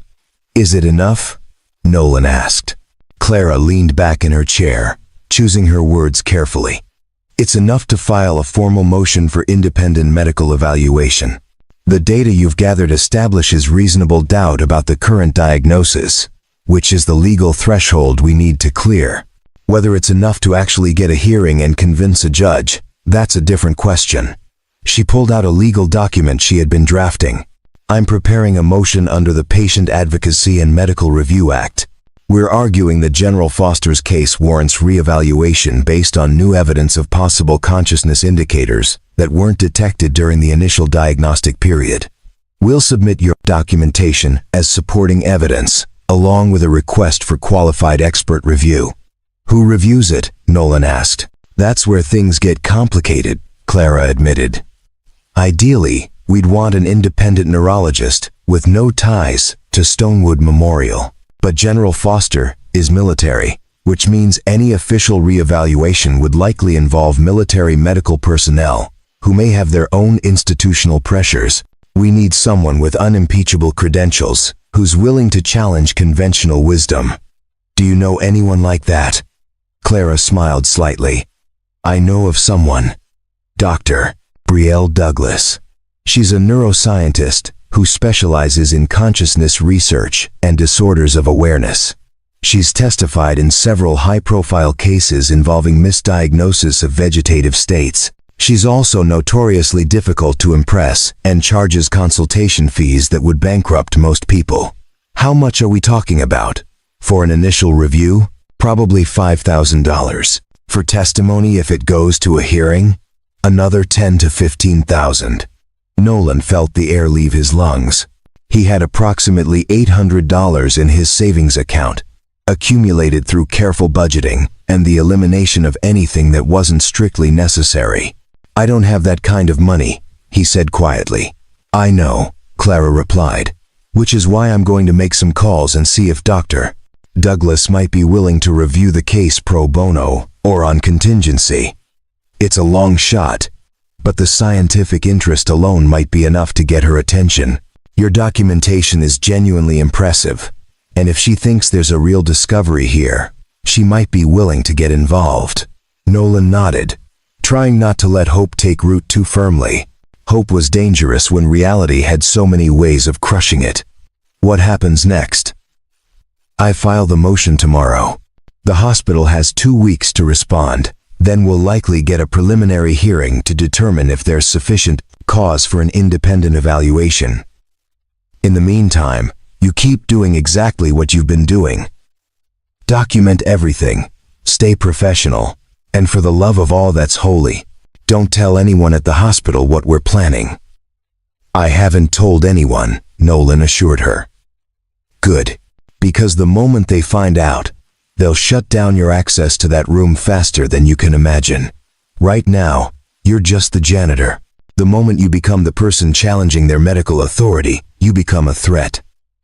Is it enough?" Nolan asked. Clara leaned back in her chair, choosing her words carefully. "It's enough to file a formal motion for independent medical evaluation. The data you've gathered establishes reasonable doubt about the current diagnosis, which is the legal threshold we need to clear. Whether it's enough to actually get a hearing and convince a judge, that's a different question." She pulled out a legal document she had been drafting. "I'm preparing a motion under the Patient Advocacy and Medical Review Act. We're arguing that General Foster's case warrants reevaluation based on new evidence of possible consciousness indicators that weren't detected during the initial diagnostic period. We'll submit your documentation as supporting evidence, along with a request for qualified expert review." "Who reviews it?" Nolan asked. "That's where things get complicated," Clara admitted. "Ideally, we'd want an independent neurologist with no ties to Stonewood Memorial. But General Foster is military, which means any official reevaluation would likely involve military medical personnel who may have their own institutional pressures. We need someone with unimpeachable credentials who's willing to challenge conventional wisdom. Do you know anyone like that?" Clara smiled slightly. "I know of someone. Dr. Brielle Douglas. She's a neuroscientist who specializes in consciousness research and disorders of awareness. She's testified in several high-profile cases involving misdiagnosis of vegetative states. She's also notoriously difficult to impress and charges consultation fees that would bankrupt most people." "How much are we talking about?" "For an initial review, probably $5,000. For testimony if it goes to a hearing, another $10,000 to $15,000. Nolan felt the air leave his lungs. He had approximately $800 in his savings account, accumulated through careful budgeting and the elimination of anything that wasn't strictly necessary. "I don't have that kind of money," he said quietly. "I know," Clara replied, "which is why I'm going to make some calls and see if Dr. Douglas might be willing to review the case pro bono or on contingency. It's a long shot, but the scientific interest alone might be enough to get her attention. Your documentation is genuinely impressive, and if she thinks there's a real discovery here, she might be willing to get involved." Nolan nodded, trying not to let hope take root too firmly. Hope was dangerous when reality had so many ways of crushing it. "What happens next?" "I file the motion tomorrow. The hospital has 2 weeks to respond. Then we'll likely get a preliminary hearing to determine if there's sufficient cause for an independent evaluation. In the meantime, you keep doing exactly what you've been doing. Document everything, stay professional, and for the love of all that's holy, don't tell anyone at the hospital what we're planning." "I haven't told anyone," Nolan assured her. "Good, because the moment they find out, they'll shut down your access to that room faster than you can imagine. Right now, you're just the janitor. The moment you become the person challenging their medical authority, you become a threat."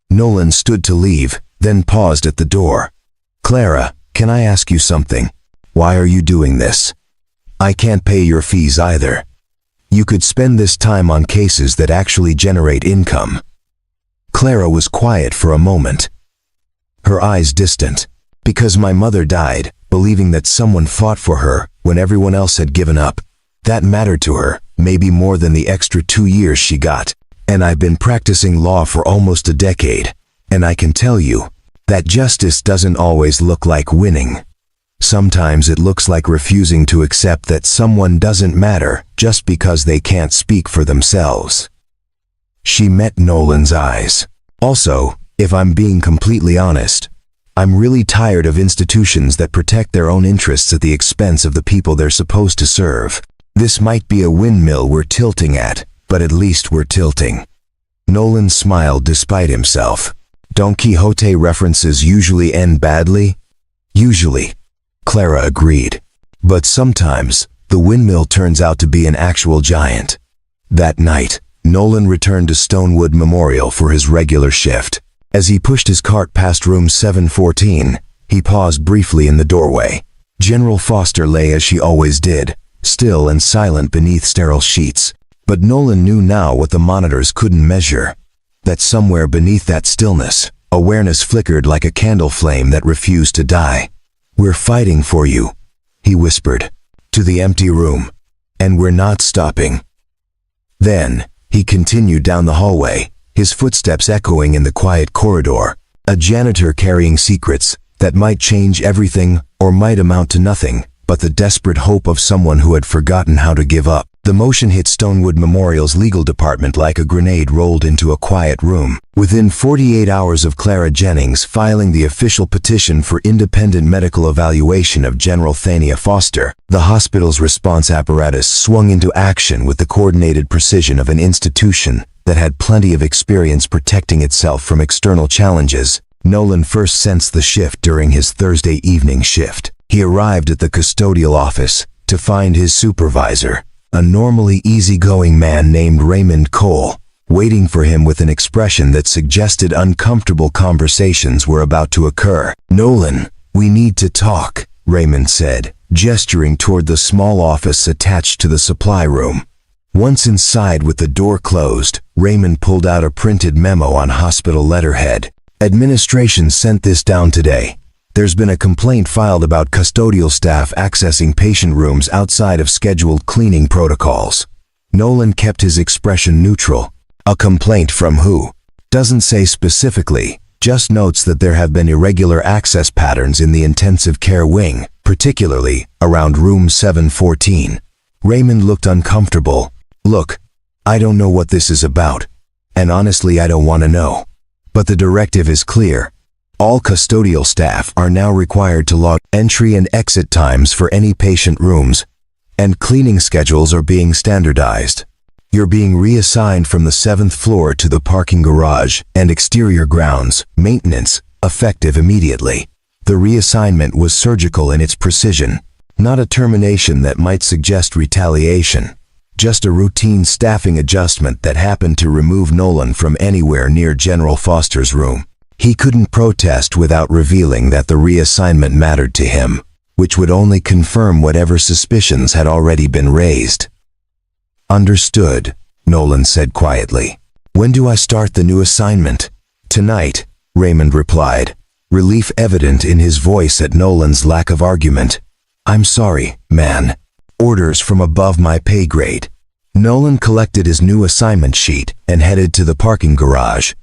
Nolan stood to leave, then paused at the door. "Clara, can I ask you something? Why are you doing this? I can't pay your fees either. You could spend this time on cases that actually generate income." Clara was quiet for a moment, her eyes distant. "Because my mother died, believing that someone fought for her when everyone else had given up. That mattered to her, maybe more than the extra 2 years she got. And I've been practicing law for almost a decade, and I can tell you that justice doesn't always look like winning. Sometimes it looks like refusing to accept that someone doesn't matter just because they can't speak for themselves." She met Nolan's eyes. "Also, if I'm being completely honest, I'm really tired of institutions that protect their own interests at the expense of the people they're supposed to serve. This might be a windmill we're tilting at, but at least we're tilting." Nolan smiled despite himself. "Don Quixote references usually end badly?" "Usually," Clara agreed. "But sometimes, the windmill turns out to be an actual giant." That night, Nolan returned to Stonewood Memorial for his regular shift. As he pushed his cart past room 714, he paused briefly in the doorway. General Foster lay as she always did, still and silent beneath sterile sheets. But Nolan knew now what the monitors couldn't measure. That somewhere beneath that stillness, awareness flickered like a candle flame that refused to die. "We're fighting for you," he whispered, to the empty room. "And we're not stopping." Then, he continued down the hallway, his footsteps echoing in the quiet corridor. A janitor carrying secrets that might change everything or might amount to nothing, but the desperate hope of someone who had forgotten how to give up. The motion hit Stonewood Memorial's legal department like a grenade rolled into a quiet room. Within 48 hours of Clara Jennings filing the official petition for independent medical evaluation of General Thania Foster, the hospital's response apparatus swung into action with the coordinated precision of an institution that had plenty of experience protecting itself from external challenges. Nolan first sensed the shift during his Thursday evening shift. He arrived at the custodial office to find his supervisor, a normally easygoing man named Raymond Cole, waiting for him with an expression that suggested uncomfortable conversations were about to occur. "Nolan, we need to talk," Raymond said, gesturing toward the small office attached to the supply room. Once inside with the door closed, Raymond pulled out a printed memo on hospital letterhead. "Administration sent this down today. There's been a complaint filed about custodial staff accessing patient rooms outside of scheduled cleaning protocols." Nolan kept his expression neutral. "A complaint from who?" "Doesn't say specifically, just notes that there have been irregular access patterns in the intensive care wing, particularly around room 714. Raymond looked uncomfortable. "Look, I don't know what this is about, and honestly I don't want to know. But the directive is clear. All custodial staff are now required to log entry and exit times for any patient rooms, and cleaning schedules are being standardized. You're being reassigned from the 7th floor to the parking garage and exterior grounds, maintenance, effective immediately." The reassignment was surgical in its precision, not a termination that might suggest retaliation, just a routine staffing adjustment that happened to remove Nolan from anywhere near General Foster's room. He couldn't protest without revealing that the reassignment mattered to him, which would only confirm whatever suspicions had already been raised. "Understood," Nolan said quietly. "When do I start the new assignment?" "Tonight," Raymond replied, relief evident in his voice at Nolan's lack of argument. "I'm sorry, man. Orders from above my pay grade." Nolan collected his new assignment sheet and headed to the parking garage,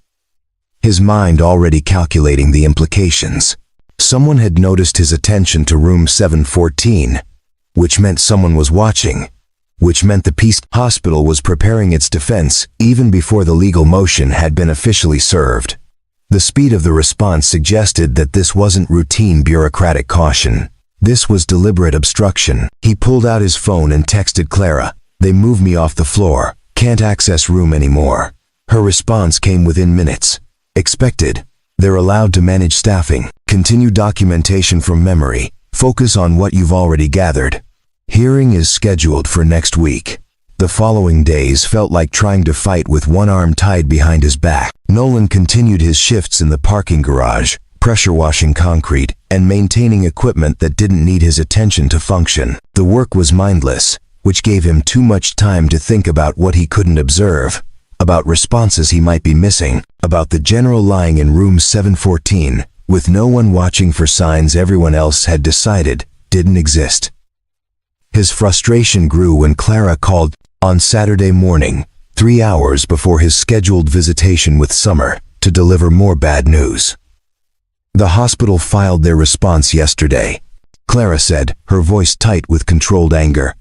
his mind already calculating the implications. Someone had noticed his attention to room 714, which meant someone was watching, which meant the Peace Hospital was preparing its defense even before the legal motion had been officially served. The speed of the response suggested that this wasn't routine bureaucratic caution. This was deliberate obstruction. He pulled out his phone and texted Clara, "They moved me off the floor. Can't access room anymore." Her response came within minutes. "Expected. They're allowed to manage staffing. Continue documentation from memory. Focus on what you've already gathered. Hearing is scheduled for next week." The following days felt like trying to fight with one arm tied behind his back. Nolan continued his shifts in the parking garage, pressure washing concrete, and maintaining equipment that didn't need his attention to function. The work was mindless, which gave him too much time to think about what he couldn't observe, about responses he might be missing, about the general lying in room 714, with no one watching for signs everyone else had decided didn't exist. His frustration grew when Clara called on Saturday morning, 3 hours before his scheduled visitation with Summer, to deliver more bad news. "The hospital filed their response yesterday," Clara said, her voice tight with controlled anger.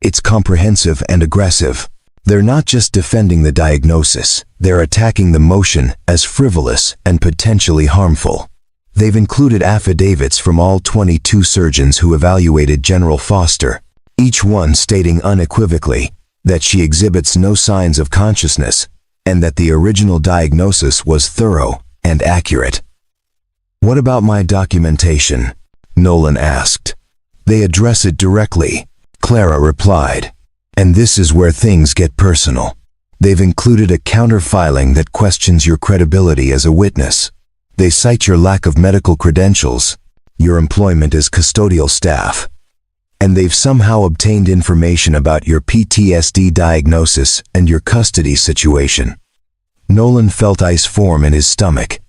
"It's comprehensive and aggressive. They're not just defending the diagnosis, they're attacking the motion as frivolous and potentially harmful. They've included affidavits from all 22 surgeons who evaluated General Foster, each one stating unequivocally that she exhibits no signs of consciousness and that the original diagnosis was thorough and accurate." "What about my documentation?" Nolan asked. "They address it directly," Clara replied. "And this is where things get personal. They've included a counter-filing that questions your credibility as a witness. They cite your lack of medical credentials, your employment as custodial staff, and they've somehow obtained information about your PTSD diagnosis and your custody situation." Nolan felt ice form in his stomach.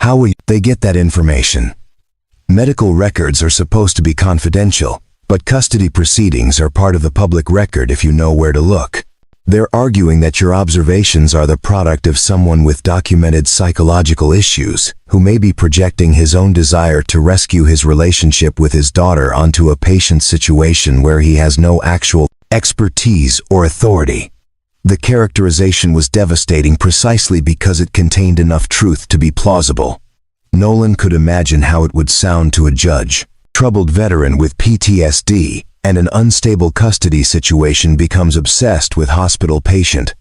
How will they get that information? Medical records are supposed to be confidential, but custody proceedings are part of the public record if you know where to look. They're arguing that your observations are the product of someone with documented psychological issues, who may be projecting his own desire to rescue his relationship with his daughter onto a patient's situation where he has no actual expertise or authority. The characterization was devastating precisely because it contained enough truth to be plausible. Nolan could imagine how it would sound to a judge. Troubled veteran with PTSD and an unstable custody situation becomes obsessed with hospital patient,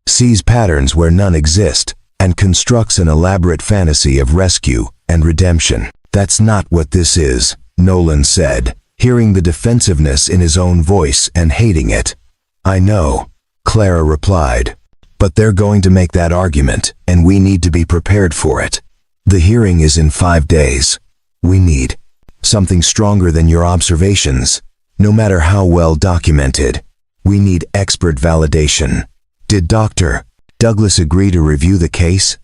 sees patterns where none exist, and constructs an elaborate fantasy of rescue and redemption. "That's not what this is," Nolan said, hearing the defensiveness in his own voice and hating it. "I know," Clara replied, "but they're going to make that argument, and we need to be prepared for it. The hearing is in 5 days. We need something stronger than your observations, no matter how well documented. We need expert validation." "Did Dr. Douglas agree to review the case?"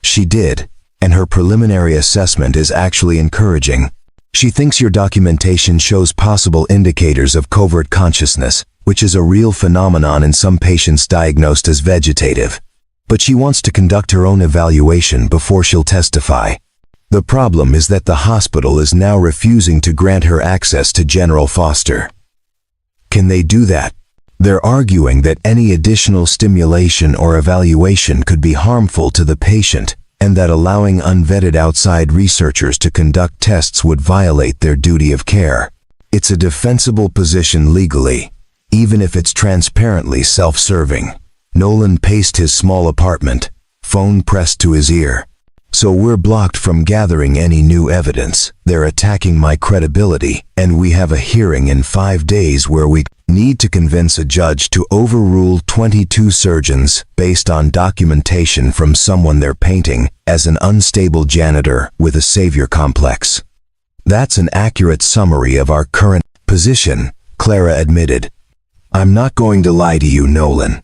"She did, and her preliminary assessment is actually encouraging. She thinks your documentation shows possible indicators of covert consciousness, which is a real phenomenon in some patients diagnosed as vegetative. But she wants to conduct her own evaluation before she'll testify. The problem is that the hospital is now refusing to grant her access to General Foster." "Can they do that?" "They're arguing that any additional stimulation or evaluation could be harmful to the patient, and that allowing unvetted outside researchers to conduct tests would violate their duty of care. It's a defensible position legally, even if it's transparently self-serving." Nolan paced his small apartment, phone pressed to his ear. "So we're blocked from gathering any new evidence. They're attacking my credibility, and we have a hearing in 5 days where we need to convince a judge to overrule 22 surgeons based on documentation from someone they're painting as an unstable janitor with a savior complex." "That's an accurate summary of our current position," Clara admitted. "I'm not going to lie to you, Nolan.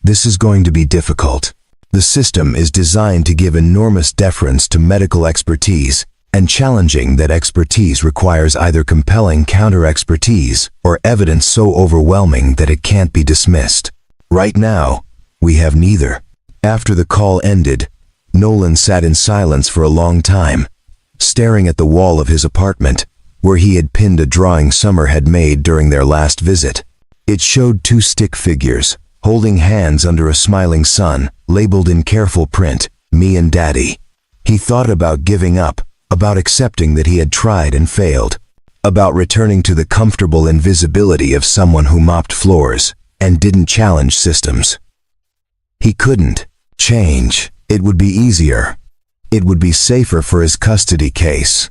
This is going to be difficult. The system is designed to give enormous deference to medical expertise, and challenging that expertise requires either compelling counter-expertise or evidence so overwhelming that it can't be dismissed. Right now, we have neither." After the call ended, Nolan sat in silence for a long time, staring at the wall of his apartment, where he had pinned a drawing Summer had made during their last visit. It showed two stick figures, holding hands under a smiling sun, labeled in careful print, "Me and Daddy." He thought about giving up, about accepting that he had tried and failed, about returning to the comfortable invisibility of someone who mopped floors and didn't challenge systems. He couldn't change. It would be easier. It would be safer for his custody case.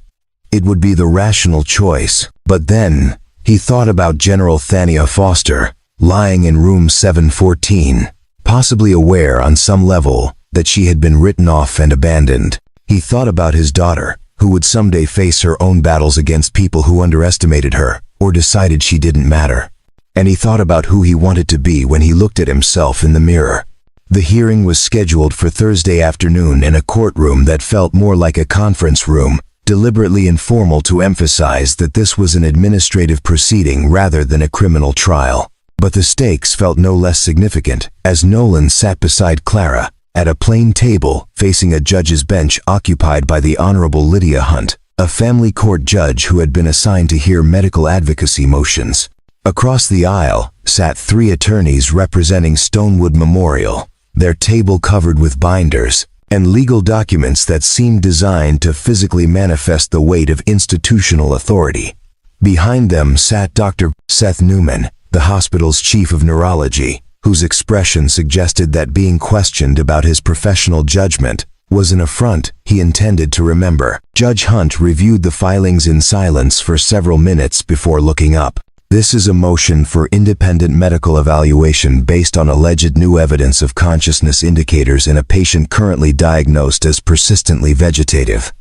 It would be the rational choice. But then, he thought about General Thania Foster, lying in room 714, possibly aware on some level that she had been written off and abandoned. He thought about his daughter, who would someday face her own battles against people who underestimated her or decided she didn't matter. And he thought about who he wanted to be when he looked at himself in the mirror. The hearing was scheduled for Thursday afternoon in a courtroom that felt more like a conference room, deliberately informal to emphasize that this was an administrative proceeding rather than a criminal trial. But the stakes felt no less significant as Nolan sat beside Clara, at a plain table facing a judge's bench occupied by the Honorable Lydia Hunt, a family court judge who had been assigned to hear medical advocacy motions. Across the aisle sat three attorneys representing Stonewood Memorial, their table covered with binders and legal documents that seemed designed to physically manifest the weight of institutional authority. Behind them sat Dr. Seth Newman, the hospital's chief of neurology, whose expression suggested that being questioned about his professional judgment was an affront he intended to remember. Judge Hunt reviewed the filings in silence for several minutes before looking up. "This is a motion for independent medical evaluation based on alleged new evidence of consciousness indicators in a patient currently diagnosed as persistently vegetative.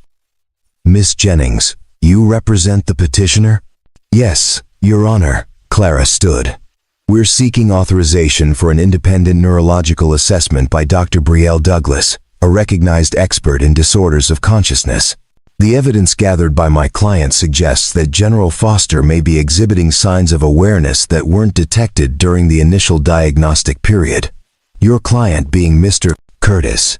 Miss Jennings, you represent the petitioner?" "Yes, Your Honor." Clara stood. "We're seeking authorization for an independent neurological assessment by Dr. Brielle Douglas, a recognized expert in disorders of consciousness. The evidence gathered by my client suggests that General Foster may be exhibiting signs of awareness that weren't detected during the initial diagnostic period. Your client being Mr. Curtis,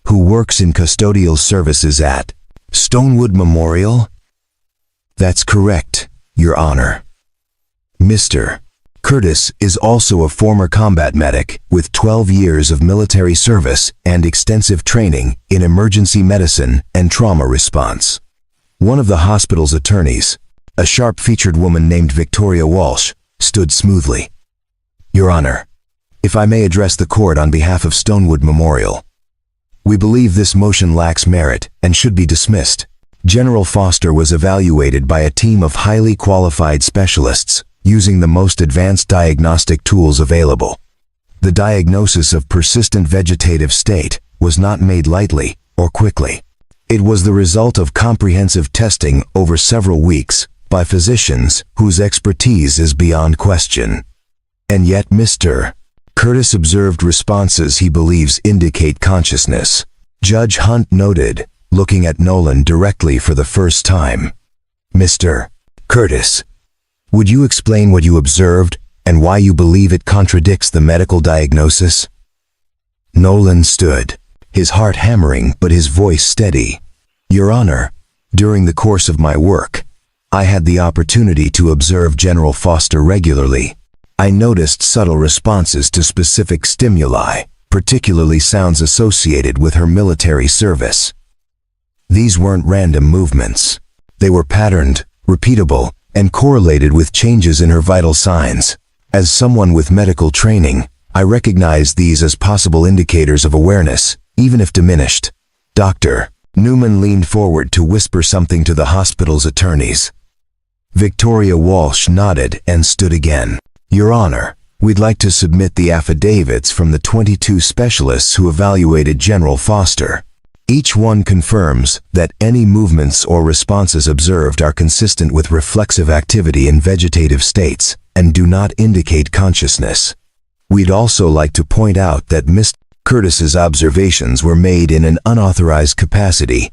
who works in custodial services at Stonewood Memorial?" "That's correct, Your Honor." "Mr. Curtis is also a former combat medic with 12 years of military service and extensive training in emergency medicine and trauma response." One of the hospital's attorneys, a sharp-featured woman named Victoria Walsh, stood smoothly. "Your Honor, if I may address the court on behalf of Stonewood Memorial, we believe this motion lacks merit and should be dismissed. General Foster was evaluated by a team of highly qualified specialists using the most advanced diagnostic tools available. The diagnosis of persistent vegetative state was not made lightly or quickly. It was the result of comprehensive testing over several weeks by physicians whose expertise is beyond question. And yet Mr. Curtis observed responses he believes indicate consciousness." Judge Hunt noted, looking at Nolan directly for the first time. "Mr. Curtis, would you explain what you observed and why you believe it contradicts the medical diagnosis?" Nolan stood, his heart hammering but his voice steady. "Your Honor, during the course of my work, I had the opportunity to observe General Foster regularly. I noticed subtle responses to specific stimuli, particularly sounds associated with her military service. These weren't random movements. They were patterned, repeatable, and correlated with changes in her vital signs. As someone with medical training, I recognized these as possible indicators of awareness, even if diminished." Dr. Newman leaned forward to whisper something to the hospital's attorneys. Victoria Walsh nodded and stood again. "Your Honor, we'd like to submit the affidavits from the 22 specialists who evaluated General Foster. Each one confirms that any movements or responses observed are consistent with reflexive activity in vegetative states and do not indicate consciousness. We'd also like to point out that Mr. Curtis's observations were made in an unauthorized capacity,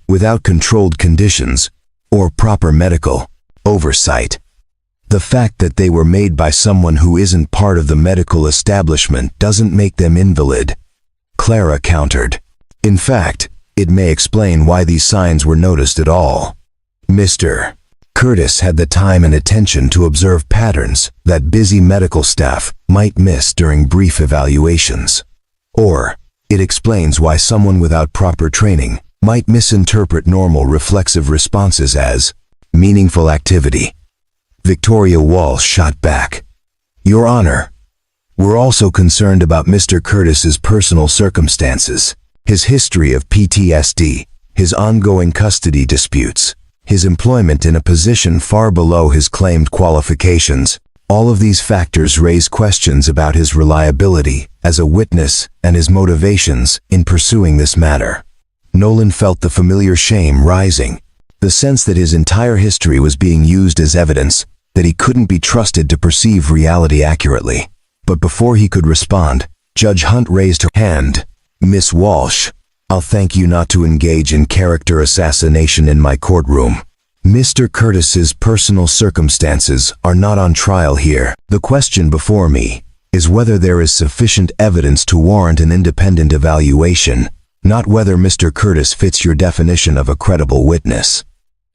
without controlled conditions or proper medical oversight. The fact that they were made by someone who isn't part of the medical establishment doesn't make them invalid," Clara countered. "In fact, it may explain why these signs were noticed at all." Mr. Curtis had the time and attention to observe patterns that busy medical staff might miss during brief evaluations. Or, it explains why someone without proper training might misinterpret normal reflexive responses as meaningful activity. Victoria Walsh shot back. Your Honor, we're also concerned about Mr. Curtis's personal circumstances, his history of PTSD, his ongoing custody disputes, his employment in a position far below his claimed qualifications. All of these factors raise questions about his reliability as a witness and his motivations in pursuing this matter. Nolan felt the familiar shame rising, the sense that his entire history was being used as evidence, that he couldn't be trusted to perceive reality accurately. But before he could respond, Judge Hunt raised her hand. Miss Walsh, I'll thank you not to engage in character assassination in my courtroom. Mr. Curtis's personal circumstances are not on trial here. The question before me is whether there is sufficient evidence to warrant an independent evaluation, not whether Mr. Curtis fits your definition of a credible witness.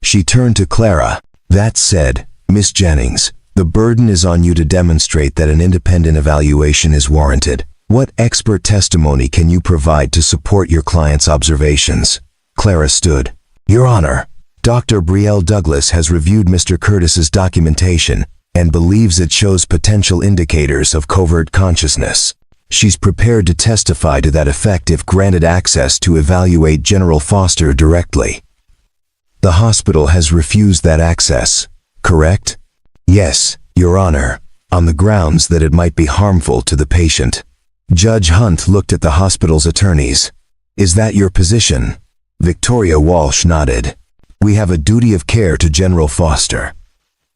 She turned to Clara. That said, Miss Jennings, the burden is on you to demonstrate that an independent evaluation is warranted. What expert testimony can you provide to support your client's observations? Clara stood. Your Honor, Dr. Brielle Douglas has reviewed Mr. Curtis's documentation and believes it shows potential indicators of covert consciousness. She's prepared to testify to that effect if granted access to evaluate General Foster directly. The hospital has refused that access, correct? Yes, Your Honor, on the grounds that it might be harmful to the patient. Judge Hunt looked at the hospital's attorneys. Is that your position? Victoria Walsh nodded. We have a duty of care to General Foster.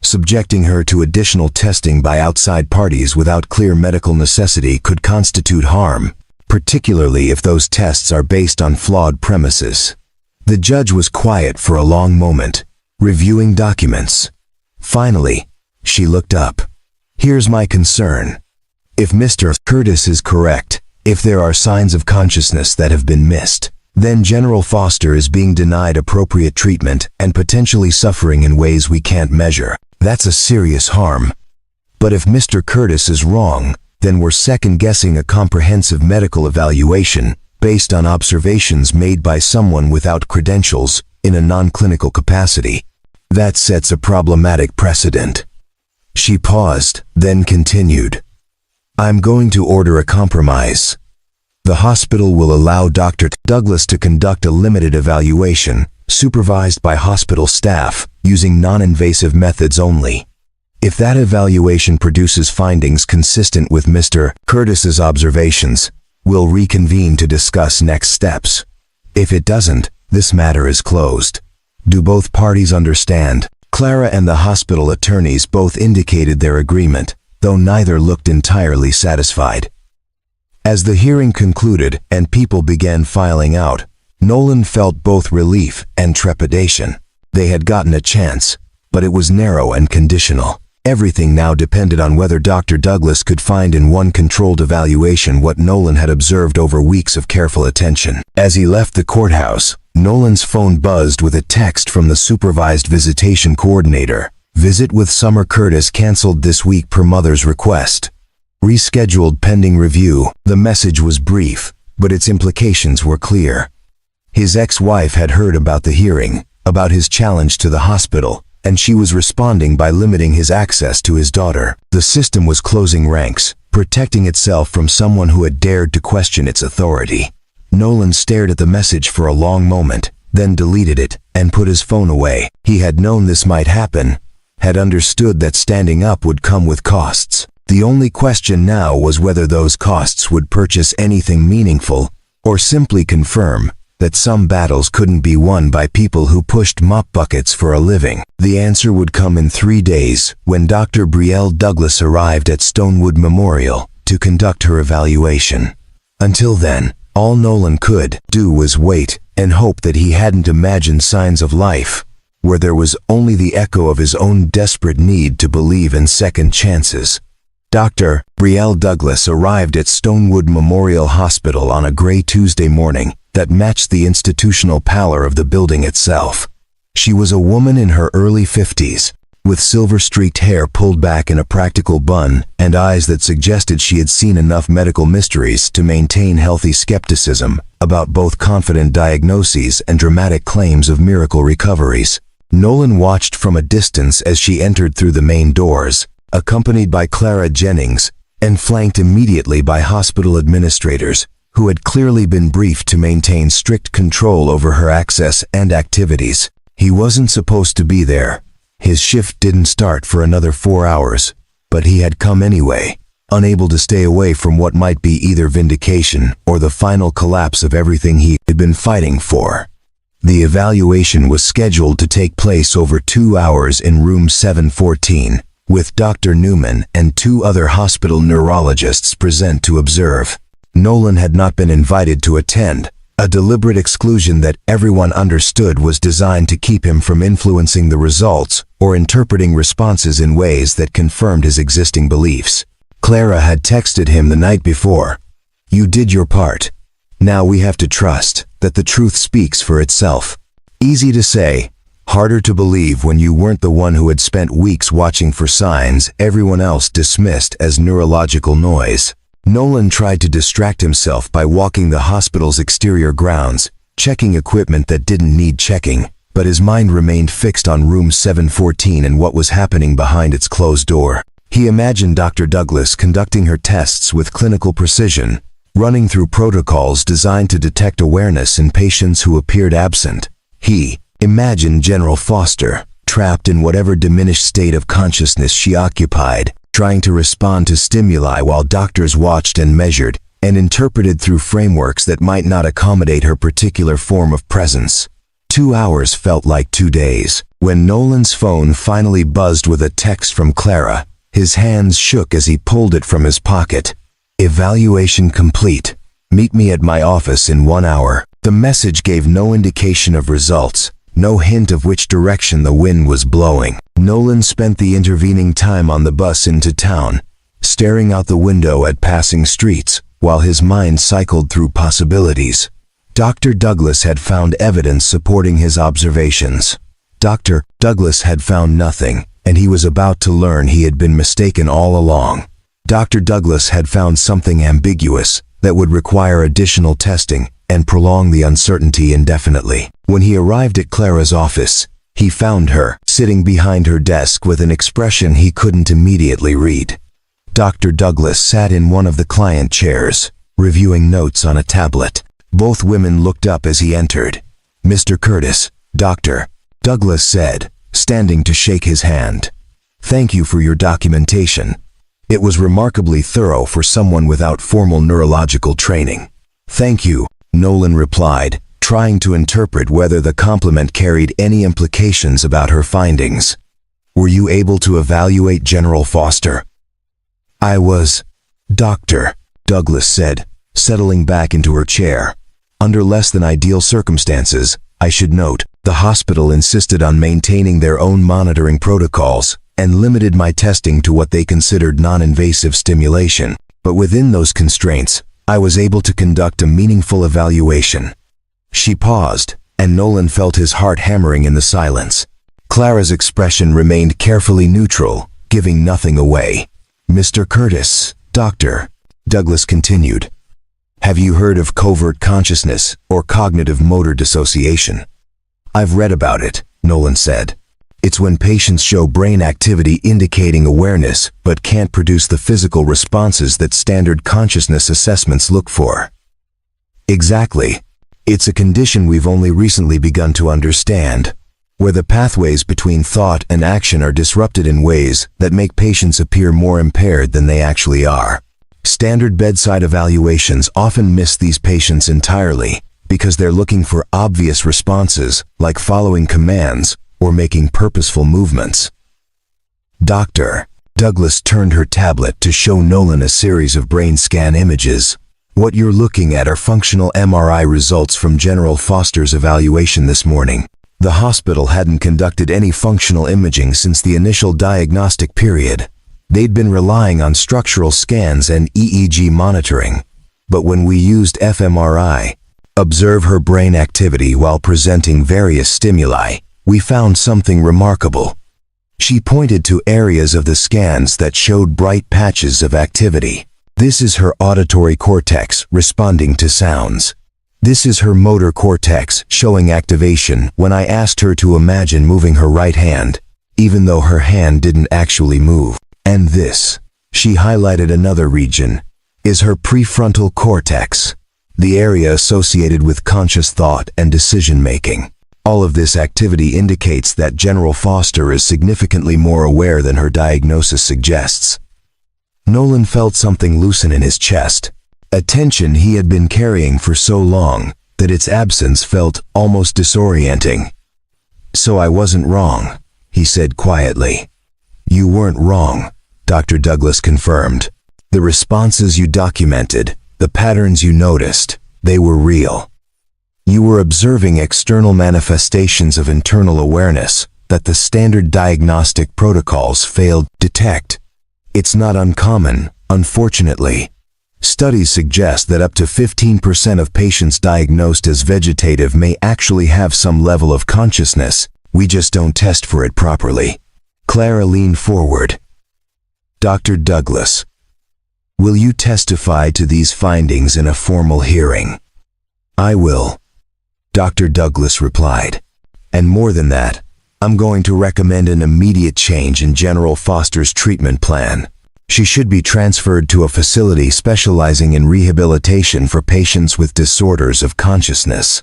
Subjecting her to additional testing by outside parties without clear medical necessity could constitute harm, particularly if those tests are based on flawed premises. The judge was quiet for a long moment, reviewing documents. Finally, she looked up. Here's my concern. If Mr. Curtis is correct, if there are signs of consciousness that have been missed, then General Foster is being denied appropriate treatment and potentially suffering in ways we can't measure. That's a serious harm. But if Mr. Curtis is wrong, then we're second-guessing a comprehensive medical evaluation based on observations made by someone without credentials in a non-clinical capacity. That sets a problematic precedent. She paused, then continued. I'm going to order a compromise. The hospital will allow Dr. Douglas to conduct a limited evaluation, supervised by hospital staff, using non-invasive methods only. If that evaluation produces findings consistent with Mr. Curtis's observations, we'll reconvene to discuss next steps. If it doesn't, this matter is closed. Do both parties understand? Clara and the hospital attorneys both indicated their agreement, though neither looked entirely satisfied. As the hearing concluded and people began filing out, Nolan felt both relief and trepidation. They had gotten a chance, but it was narrow and conditional. Everything now depended on whether Dr. Douglas could find in one controlled evaluation what Nolan had observed over weeks of careful attention. As he left the courthouse, Nolan's phone buzzed with a text from the supervised visitation coordinator. Visit with Summer Curtis canceled this week per mother's request. Rescheduled pending review. The message was brief, but its implications were clear. His ex-wife had heard about the hearing, about his challenge to the hospital, and she was responding by limiting his access to his daughter. The system was closing ranks, protecting itself from someone who had dared to question its authority. Nolan stared at the message for a long moment, then deleted it and put his phone away. He had known this might happen, had understood that standing up would come with costs. The only question now was whether those costs would purchase anything meaningful, or simply confirm that some battles couldn't be won by people who pushed mop buckets for a living. The answer would come in 3 days, when Dr. Brielle Douglas arrived at Stonewood Memorial to conduct her evaluation. Until then, all Nolan could do was wait and hope that he hadn't imagined signs of life, where there was only the echo of his own desperate need to believe in second chances. Dr. Brielle Douglas arrived at Stonewood Memorial Hospital on a gray Tuesday morning that matched the institutional pallor of the building itself. She was a woman in her early 50s, with silver-streaked hair pulled back in a practical bun and eyes that suggested she had seen enough medical mysteries to maintain healthy skepticism about both confident diagnoses and dramatic claims of miracle recoveries. Nolan watched from a distance as she entered through the main doors, accompanied by Clara Jennings, and flanked immediately by hospital administrators, who had clearly been briefed to maintain strict control over her access and activities. He wasn't supposed to be there. His shift didn't start for another 4 hours, but he had come anyway, unable to stay away from what might be either vindication or the final collapse of everything he had been fighting for. The evaluation was scheduled to take place over 2 hours in room 714, with Dr. Newman and 2 other hospital neurologists present to observe. Nolan had not been invited to attend, a deliberate exclusion that everyone understood was designed to keep him from influencing the results or interpreting responses in ways that confirmed his existing beliefs. Clara had texted him the night before, "You did your part. Now we have to trust that the truth speaks for itself." Easy to say, harder to believe when you weren't the one who had spent weeks watching for signs everyone else dismissed as neurological noise. Nolan tried to distract himself by walking the hospital's exterior grounds, checking equipment that didn't need checking, but his mind remained fixed on room 714 and what was happening behind its closed door. He imagined Dr. Douglas conducting her tests with clinical precision, running through protocols designed to detect awareness in patients who appeared absent. He imagined General Foster, trapped in whatever diminished state of consciousness she occupied, trying to respond to stimuli while doctors watched and measured and interpreted through frameworks that might not accommodate her particular form of presence. 2 hours felt like 2 days. When Nolan's phone finally buzzed with a text from Clara, his hands shook as he pulled it from his pocket. "Evaluation complete. Meet me at my office in 1 hour." The message gave no indication of results, no hint of which direction the wind was blowing. Nolan spent the intervening time on the bus into town, staring out the window at passing streets, while his mind cycled through possibilities. Dr. Douglas had found evidence supporting his observations. Dr. Douglas had found nothing, and he was about to learn he had been mistaken all along. Dr. Douglas had found something ambiguous that would require additional testing and prolong the uncertainty indefinitely. When he arrived at Clara's office, he found her sitting behind her desk with an expression he couldn't immediately read. Dr. Douglas sat in one of the client chairs, reviewing notes on a tablet. Both women looked up as he entered. "Mr. Curtis," Dr. Douglas said, standing to shake his hand. "Thank you for your documentation. It was remarkably thorough for someone without formal neurological training." "Thank you," Nolan replied, trying to interpret whether the compliment carried any implications about her findings. "Were you able to evaluate General Foster?" "I was," Dr. Douglas said, settling back into her chair. "Under less than ideal circumstances, I should note, the hospital insisted on maintaining their own monitoring protocols and limited my testing to what they considered non-invasive stimulation. But within those constraints, I was able to conduct a meaningful evaluation." She paused, and Nolan felt his heart hammering in the silence. Clara's expression remained carefully neutral, giving nothing away. "Mr. Curtis," Dr. Douglas continued, "have you heard of covert consciousness or cognitive motor dissociation?" "I've read about it," Nolan said. "It's when patients show brain activity indicating awareness but can't produce the physical responses that standard consciousness assessments look for." "Exactly. It's a condition we've only recently begun to understand, where the pathways between thought and action are disrupted in ways that make patients appear more impaired than they actually are. Standard bedside evaluations often miss these patients entirely because they're looking for obvious responses like following commands or making purposeful movements." Dr. Douglas turned her tablet to show Nolan a series of brain scan images. "What you're looking at are functional MRI results from General Foster's evaluation this morning. The hospital hadn't conducted any functional imaging since the initial diagnostic period. They'd been relying on structural scans and EEG monitoring. But when we used fMRI, observe her brain activity while presenting various stimuli, We found something remarkable. She pointed to areas of the scans that showed bright patches of activity. This is her auditory cortex responding to sounds. This is her motor cortex showing activation when I asked her to imagine moving her right hand, even though her hand didn't actually move. And this, she highlighted another region, is her prefrontal cortex, the area associated with conscious thought and decision-making. All of this activity indicates that General Foster is significantly more aware than her diagnosis suggests. Nolan felt something loosen in his chest, a tension he had been carrying for so long that its absence felt almost disorienting. "So I wasn't wrong," he said quietly. "You weren't wrong," Dr. Douglas confirmed. "The responses you documented, the patterns you noticed, they were real. You were observing external manifestations of internal awareness that the standard diagnostic protocols failed to detect. It's not uncommon, unfortunately. Studies suggest that up to 15% of patients diagnosed as vegetative may actually have some level of consciousness. We just don't test for it properly." Clara leaned forward. "Dr. Douglas, will you testify to these findings in a formal hearing?" "I will," Dr. Douglas replied. "And more than that, I'm going to recommend an immediate change in General Foster's treatment plan. She should be transferred to a facility specializing in rehabilitation for patients with disorders of consciousness.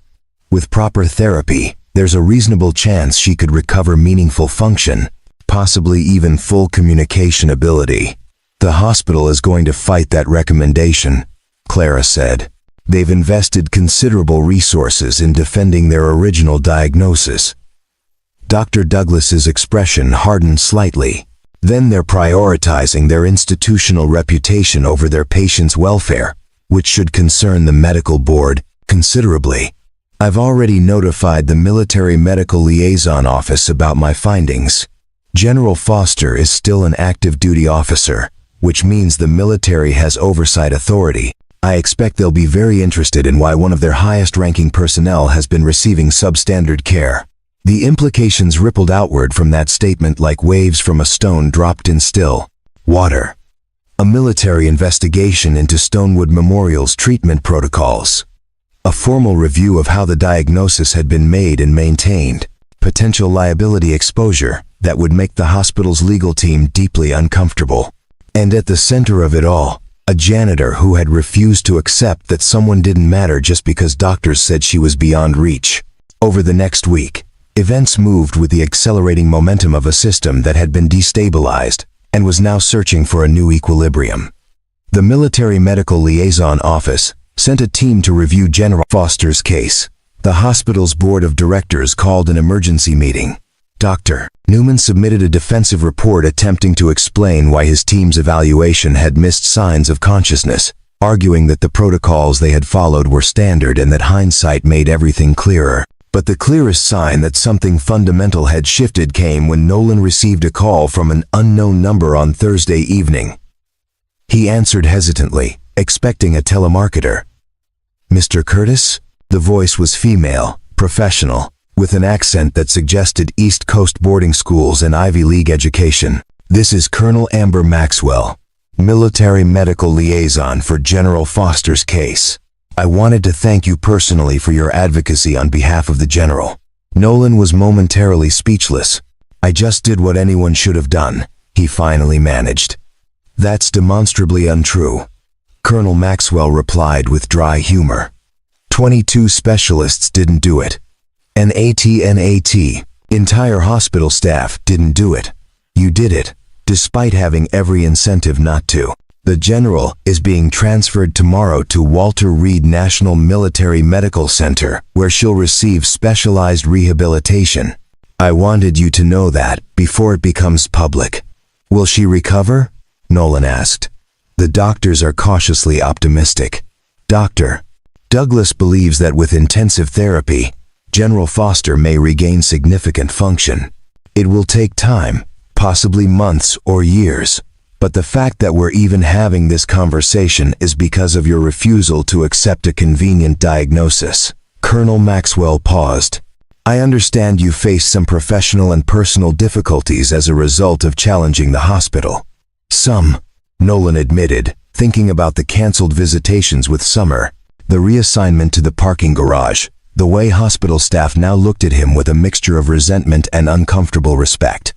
With proper therapy, there's a reasonable chance she could recover meaningful function, possibly even full communication ability. The hospital is going to fight that recommendation," Clara said. "They've invested considerable resources in defending their original diagnosis." Dr. Douglas's expression hardened slightly. "Then they're prioritizing their institutional reputation over their patients' welfare, which should concern the medical board considerably. I've already notified the Military Medical Liaison Office about my findings. General Foster is still an active duty officer, which means the military has oversight authority. I expect they'll be very interested in why one of their highest-ranking personnel has been receiving substandard care." The implications rippled outward from that statement like waves from a stone dropped in still water. A military investigation into Stonewood Memorial's treatment protocols. A formal review of how the diagnosis had been made and maintained. Potential liability exposure that would make the hospital's legal team deeply uncomfortable. And at the center of it all, a janitor who had refused to accept that someone didn't matter just because doctors said she was beyond reach. Over the next week, events moved with the accelerating momentum of a system that had been destabilized and was now searching for a new equilibrium. The Military Medical Liaison Office sent a team to review General Foster's case. The hospital's board of directors called an emergency meeting. Dr. Newman submitted a defensive report attempting to explain why his team's evaluation had missed signs of consciousness, arguing that the protocols they had followed were standard and that hindsight made everything clearer. But the clearest sign that something fundamental had shifted came when Nolan received a call from an unknown number on Thursday evening. He answered hesitantly, expecting a telemarketer. "Mr. Curtis?" The voice was female, professional, with an accent that suggested East Coast boarding schools and Ivy League education. "This is Colonel Amber Maxwell, Military Medical Liaison for General Foster's case. I wanted to thank you personally for your advocacy on behalf of the General." Nolan was momentarily speechless. "I just did what anyone should have done," he finally managed. "That's demonstrably untrue," Colonel Maxwell replied with dry humor. 22 specialists didn't do it. An ATNAT, entire hospital staff, didn't do it. You did it, despite having every incentive not to. The General is being transferred tomorrow to Walter Reed National Military Medical Center, where she'll receive specialized rehabilitation. I wanted you to know that before it becomes public. Will she recover? Nolan asked. The doctors are cautiously optimistic. Dr. Douglas believes that with intensive therapy, General Foster may regain significant function. It will take time, possibly months or years. But the fact that we're even having this conversation is because of your refusal to accept a convenient diagnosis. Colonel Maxwell paused. I understand you faced some professional and personal difficulties as a result of challenging the hospital. Some, Nolan admitted, thinking about the canceled visitations with Summer, the reassignment to the parking garage, the way hospital staff now looked at him with a mixture of resentment and uncomfortable respect.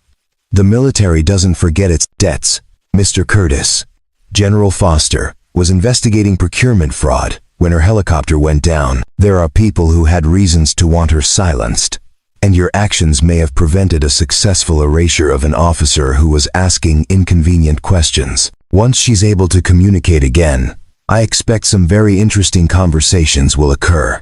The military doesn't forget its debts, Mr. Curtis. General Foster was investigating procurement fraud when her helicopter went down. There are people who had reasons to want her silenced, and your actions may have prevented a successful erasure of an officer who was asking inconvenient questions. Once she's able to communicate again, I expect some very interesting conversations will occur.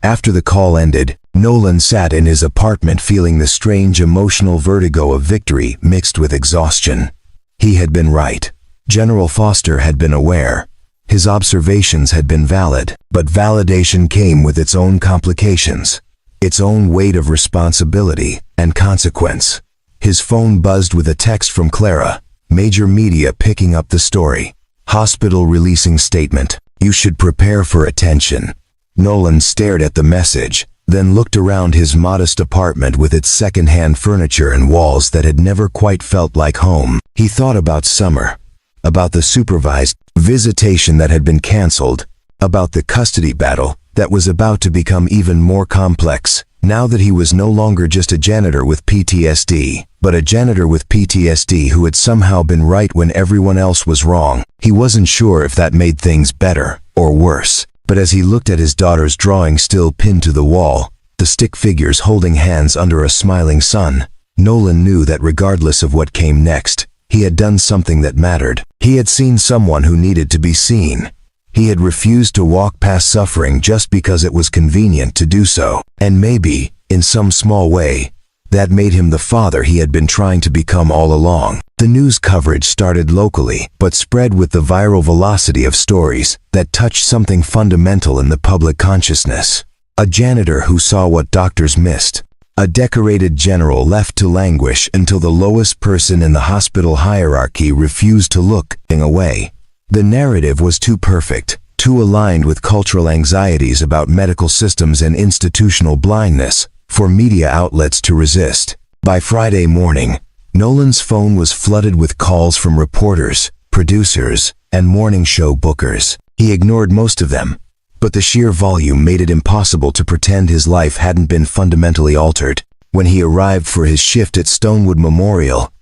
After the call ended, Nolan sat in his apartment feeling the strange emotional vertigo of victory mixed with exhaustion. He had been right. General Foster had been aware. His observations had been valid, but validation came with its own complications, its own weight of responsibility and consequence. His phone buzzed with a text from Clara, major media picking up the story. Hospital releasing statement. You should prepare for attention. Nolan stared at the message, then looked around his modest apartment with its second-hand furniture and walls that had never quite felt like home. He thought about Summer, about the supervised visitation that had been canceled, about the custody battle that was about to become even more complex, now that he was no longer just a janitor with PTSD, but a janitor with PTSD who had somehow been right when everyone else was wrong. He wasn't sure if that made things better or worse. But as he looked at his daughter's drawing still pinned to the wall, the stick figures holding hands under a smiling sun, Nolan knew that regardless of what came next, he had done something that mattered. He had seen someone who needed to be seen. He had refused to walk past suffering just because it was convenient to do so. And maybe, in some small way, that made him the father he had been trying to become all along. The news coverage started locally, but spread with the viral velocity of stories that touched something fundamental in the public consciousness. A janitor who saw what doctors missed. A decorated general left to languish until the lowest person in the hospital hierarchy refused to look away. The narrative was too perfect, too aligned with cultural anxieties about medical systems and institutional blindness, for media outlets to resist. By Friday morning, Nolan's phone was flooded with calls from reporters, producers, and morning show bookers. He ignored most of them, but the sheer volume made it impossible to pretend his life hadn't been fundamentally altered. When he arrived for his shift at Stonewood Memorial,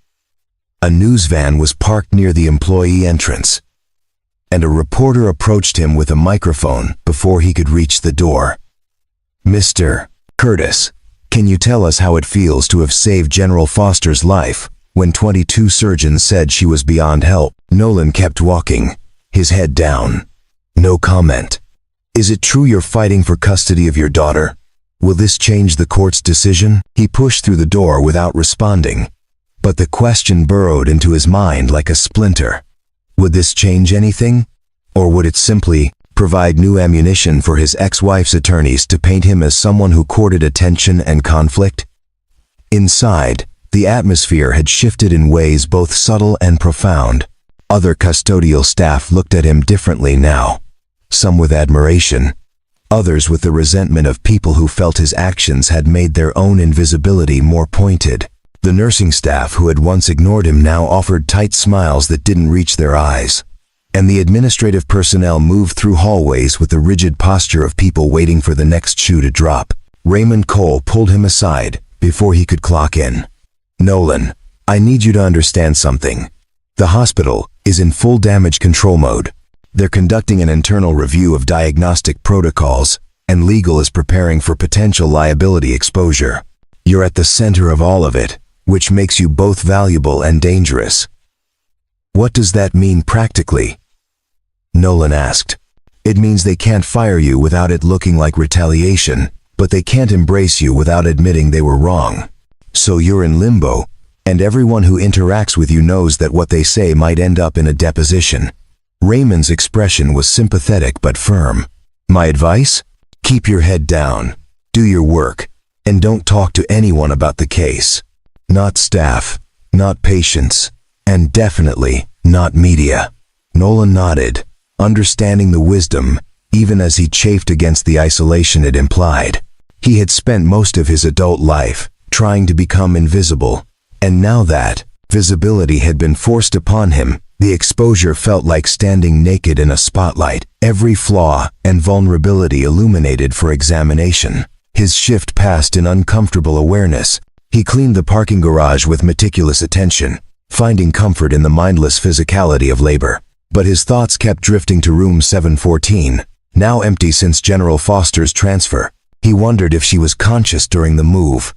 a news van was parked near the employee entrance, and a reporter approached him with a microphone before he could reach the door. Mr. Curtis, can you tell us how it feels to have saved General Foster's life when 22 surgeons said she was beyond help? Nolan kept walking, his head down. No comment. Is it true you're fighting for custody of your daughter? Will this change the court's decision? He pushed through the door without responding, but the question burrowed into his mind like a splinter. Would this change anything? Or would it simply provide new ammunition for his ex-wife's attorneys to paint him as someone who courted attention and conflict? Inside, the atmosphere had shifted in ways both subtle and profound. Other custodial staff looked at him differently now, some with admiration, others with the resentment of people who felt his actions had made their own invisibility more pointed. The nursing staff who had once ignored him now offered tight smiles that didn't reach their eyes. And the administrative personnel moved through hallways with the rigid posture of people waiting for the next shoe to drop. Raymond Cole pulled him aside before he could clock in. Nolan, I need you to understand something. The hospital is in full damage control mode. They're conducting an internal review of diagnostic protocols, and legal is preparing for potential liability exposure. You're at the center of all of it, which makes you both valuable and dangerous. What does that mean practically? Nolan asked. It means they can't fire you without it looking like retaliation, but they can't embrace you without admitting they were wrong. So you're in limbo, and everyone who interacts with you knows that what they say might end up in a deposition. Raymond's expression was sympathetic but firm. My advice? Keep your head down, do your work, and don't talk to anyone about the case. Not staff, not patients, and definitely not media. Nolan nodded, understanding the wisdom, even as he chafed against the isolation it implied. He had spent most of his adult life trying to become invisible, and now that visibility had been forced upon him, the exposure felt like standing naked in a spotlight, every flaw and vulnerability illuminated for examination. His shift passed in uncomfortable awareness. He cleaned the parking garage with meticulous attention, finding comfort in the mindless physicality of labor. But his thoughts kept drifting to room 714, now empty since General Foster's transfer. He wondered if she was conscious during the move,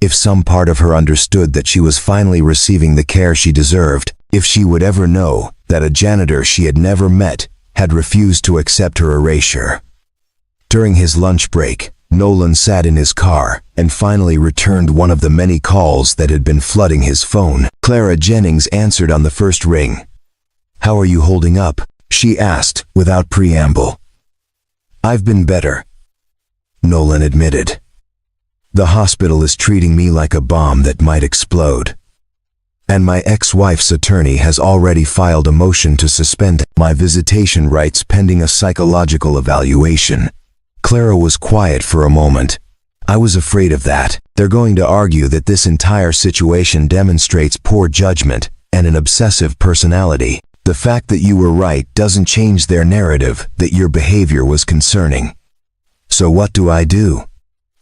if some part of her understood that she was finally receiving the care she deserved, if she would ever know that a janitor she had never met had refused to accept her erasure. During his lunch break, Nolan sat in his car and finally returned one of the many calls that had been flooding his phone. Clara Jennings answered on the first ring. "How are you holding up?" she asked without preamble. "I've been better," Nolan admitted. "The hospital is treating me like a bomb that might explode. And my ex-wife's attorney has already filed a motion to suspend my visitation rights pending a psychological evaluation." Clara was quiet for a moment. "I was afraid of that. They're going to argue that this entire situation demonstrates poor judgment and an obsessive personality. The fact that you were right doesn't change their narrative that your behavior was concerning. So what do I do?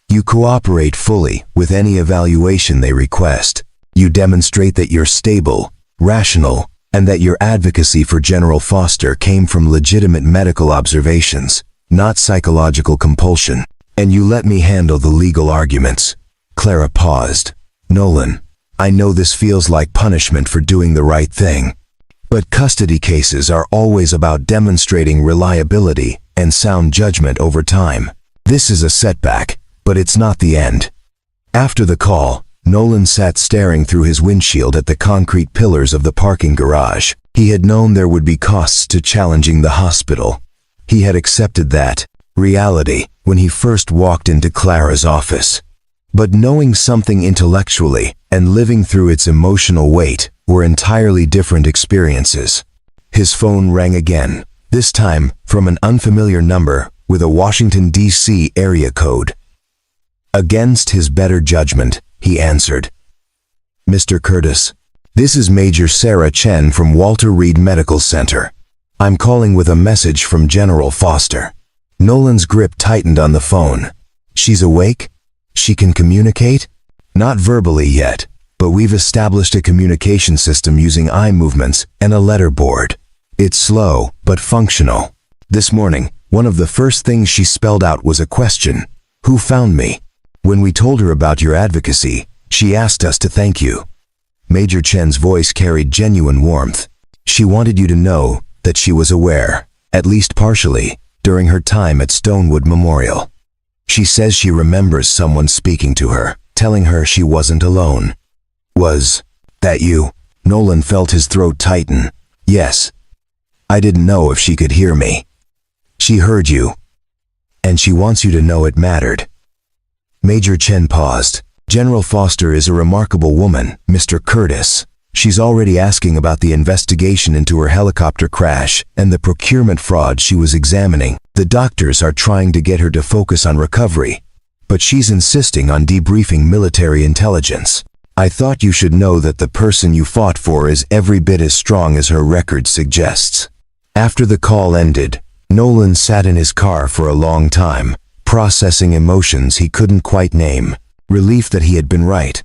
You cooperate fully with any evaluation they request. You demonstrate that you're stable, rational, and that your advocacy for General Foster came from legitimate medical observations, not psychological compulsion. And you let me handle the legal arguments." Clara paused. "Nolan, I know this feels like punishment for doing the right thing, but custody cases are always about demonstrating reliability and sound judgment over time. This is a setback, but it's not the end." After the call, Nolan sat staring through his windshield at the concrete pillars of the parking garage. He had known there would be costs to challenging the hospital. He had accepted that reality when he first walked into Clara's office. But knowing something intellectually and living through its emotional weight were entirely different experiences. His phone rang again, this time from an unfamiliar number with a Washington, D.C. area code. Against his better judgment, he answered. "Mr. Curtis, this is Major Sarah Chen from Walter Reed Medical Center. I'm calling with a message from General Foster." Nolan's grip tightened on the phone. "She's awake? She can communicate?" "Not verbally yet, but we've established a communication system using eye movements and a letter board. It's slow, but functional. This morning, one of the first things she spelled out was a question. Who found me? When we told her about your advocacy, she asked us to thank you." Major Chen's voice carried genuine warmth. "She wanted you to know that she was aware, at least partially, during her time at Stonewood Memorial. She says she remembers someone speaking to her, telling her she wasn't alone." "Was that you?" Nolan felt his throat tighten. "Yes. I didn't know if she could hear me. She heard you. And she wants you to know it mattered." Major Chen paused. "General Foster is a remarkable woman, Mr. Curtis. She's already asking about the investigation into her helicopter crash and the procurement fraud she was examining. The doctors are trying to get her to focus on recovery, but she's insisting on debriefing military intelligence. I thought you should know that the person you fought for is every bit as strong as her record suggests." After the call ended, Nolan sat in his car for a long time, processing emotions he couldn't quite name. Relief that he had been right.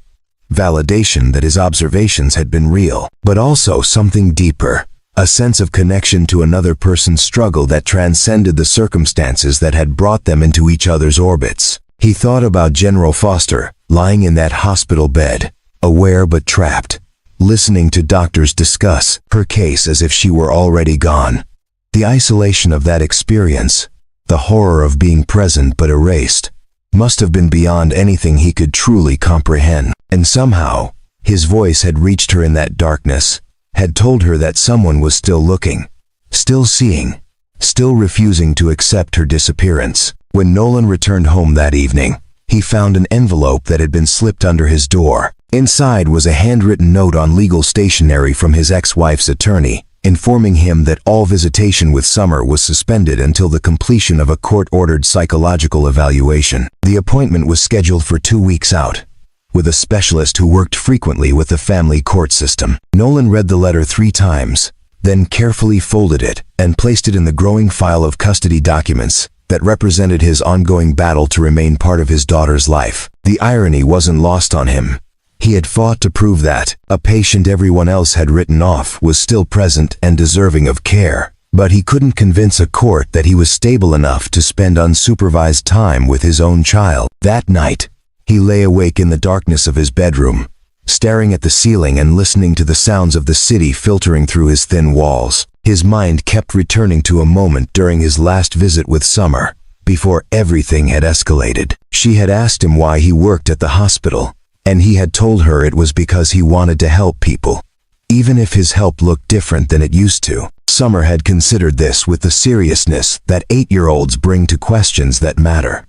Validation that his observations had been real, but also something deeper, a sense of connection to another person's struggle that transcended the circumstances that had brought them into each other's orbits. He thought about General Foster, lying in that hospital bed, aware but trapped, listening to doctors discuss her case as if she were already gone. The isolation of that experience, the horror of being present but erased, must have been beyond anything he could truly comprehend. And somehow, his voice had reached her in that darkness, had told her that someone was still looking, still seeing, still refusing to accept her disappearance. When Nolan returned home that evening, he found an envelope that had been slipped under his door. Inside was a handwritten note on legal stationery from his ex-wife's attorney, informing him that all visitation with Summer was suspended until the completion of a court-ordered psychological evaluation. The appointment was scheduled for 2 weeks out, with a specialist who worked frequently with the family court system. Nolan read the letter 3 times, then carefully folded it and placed it in the growing file of custody documents that represented his ongoing battle to remain part of his daughter's life. The irony wasn't lost on him. He had fought to prove that a patient everyone else had written off was still present and deserving of care, but he couldn't convince a court that he was stable enough to spend unsupervised time with his own child. That night, he lay awake in the darkness of his bedroom, staring at the ceiling and listening to the sounds of the city filtering through his thin walls. His mind kept returning to a moment during his last visit with Summer, before everything had escalated. She had asked him why he worked at the hospital, and he had told her it was because he wanted to help people, even if his help looked different than it used to. Summer had considered this with the seriousness that 8-year-olds bring to questions that matter.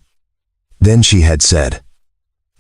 Then she had said,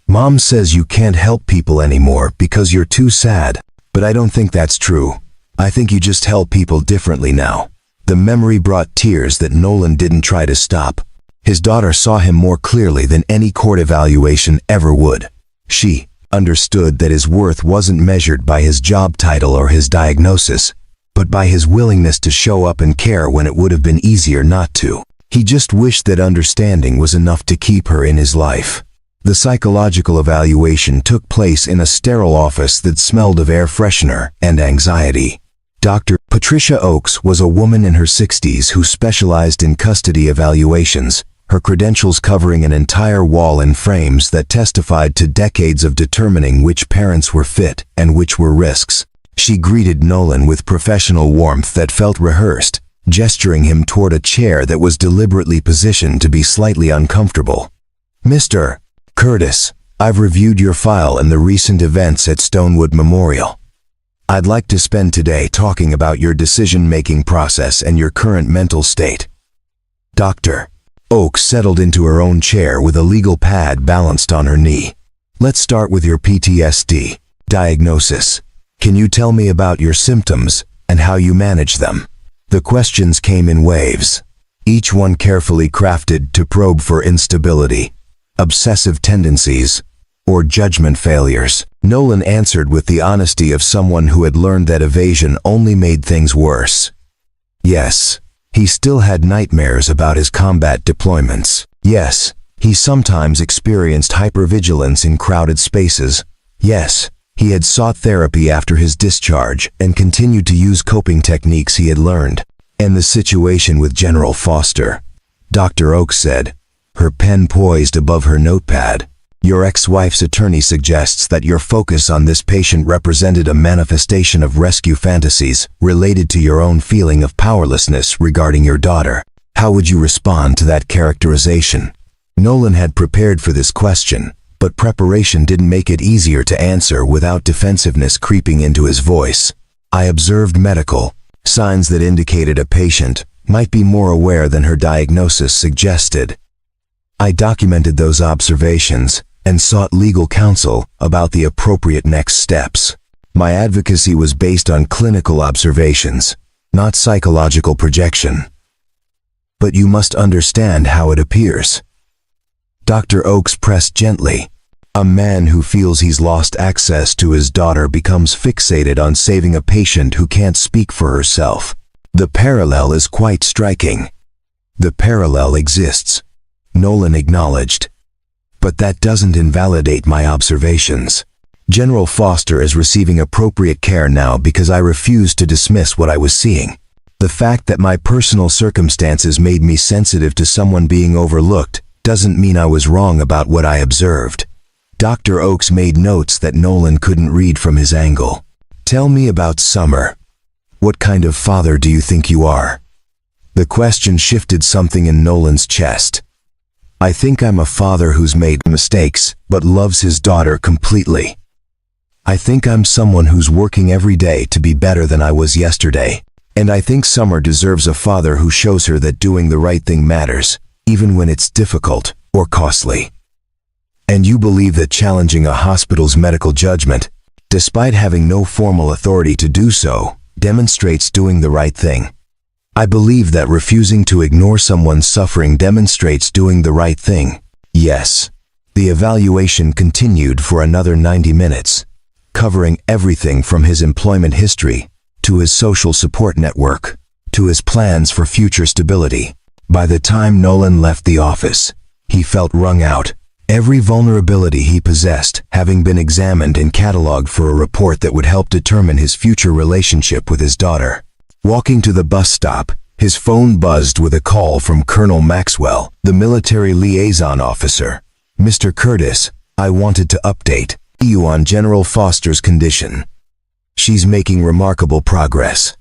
"Mom says you can't help people anymore because you're too sad, but I don't think that's true. I think you just help people differently now." The memory brought tears that Nolan didn't try to stop. His daughter saw him more clearly than any court evaluation ever would. She understood that his worth wasn't measured by his job title or his diagnosis, but by his willingness to show up and care when it would have been easier not to. He just wished that understanding was enough to keep her in his life. The psychological evaluation took place in a sterile office that smelled of air freshener and anxiety. Dr. Patricia Oakes was a woman in her 60s who specialized in custody evaluations, her credentials covering an entire wall in frames that testified to decades of determining which parents were fit and which were risks. She greeted Nolan with professional warmth that felt rehearsed, gesturing him toward a chair that was deliberately positioned to be slightly uncomfortable. "Mr. Curtis, I've reviewed your file and the recent events at Stonewood Memorial. I'd like to spend today talking about your decision-making process and your current mental state." Dr. Oakes settled into her own chair with a legal pad balanced on her knee. "Let's start with your PTSD diagnosis. Can you tell me about your symptoms and how you manage them?" The questions came in waves, each one carefully crafted to probe for instability, obsessive tendencies, or judgment failures. Nolan answered with the honesty of someone who had learned that evasion only made things worse. Yes, he still had nightmares about his combat deployments. Yes, he sometimes experienced hypervigilance in crowded spaces. Yes, he had sought therapy after his discharge and continued to use coping techniques he had learned. And the situation with General Foster, Dr. Oakes said, her pen poised above her notepad. "Your ex-wife's attorney suggests that your focus on this patient represented a manifestation of rescue fantasies related to your own feeling of powerlessness regarding your daughter. How would you respond to that characterization?" Nolan had prepared for this question, but preparation didn't make it easier to answer without defensiveness creeping into his voice. "I observed medical signs that indicated a patient might be more aware than her diagnosis suggested. I documented those observations and sought legal counsel about the appropriate next steps. My advocacy was based on clinical observations, not psychological projection. But you must understand how it appears." Dr. Oakes pressed gently. "A man who feels he's lost access to his daughter becomes fixated on saving a patient who can't speak for herself. The parallel is quite striking." "The parallel exists," Nolan acknowledged. "But that doesn't invalidate my observations. General Foster is receiving appropriate care now because I refused to dismiss what I was seeing. The fact that my personal circumstances made me sensitive to someone being overlooked doesn't mean I was wrong about what I observed." Dr. Oakes made notes that Nolan couldn't read from his angle. "Tell me about Summer. What kind of father do you think you are?" The question shifted something in Nolan's chest. "I think I'm a father who's made mistakes, but loves his daughter completely. I think I'm someone who's working every day to be better than I was yesterday. And I think Summer deserves a father who shows her that doing the right thing matters, even when it's difficult or costly." "And you believe that challenging a hospital's medical judgment, despite having no formal authority to do so, demonstrates doing the right thing. I believe that refusing to ignore someone's suffering demonstrates doing the right thing. Yes. The evaluation continued for another 90 minutes, covering everything from his employment history, to his social support network, to his plans for future stability. By the time Nolan left the office, he felt wrung out, every vulnerability he possessed having been examined and cataloged for a report that would help determine his future relationship with his daughter. Walking to the bus stop, his phone buzzed with a call from Colonel Maxwell, the military liaison officer. "Mr. Curtis, I wanted to update you on General Foster's condition. She's making remarkable progress.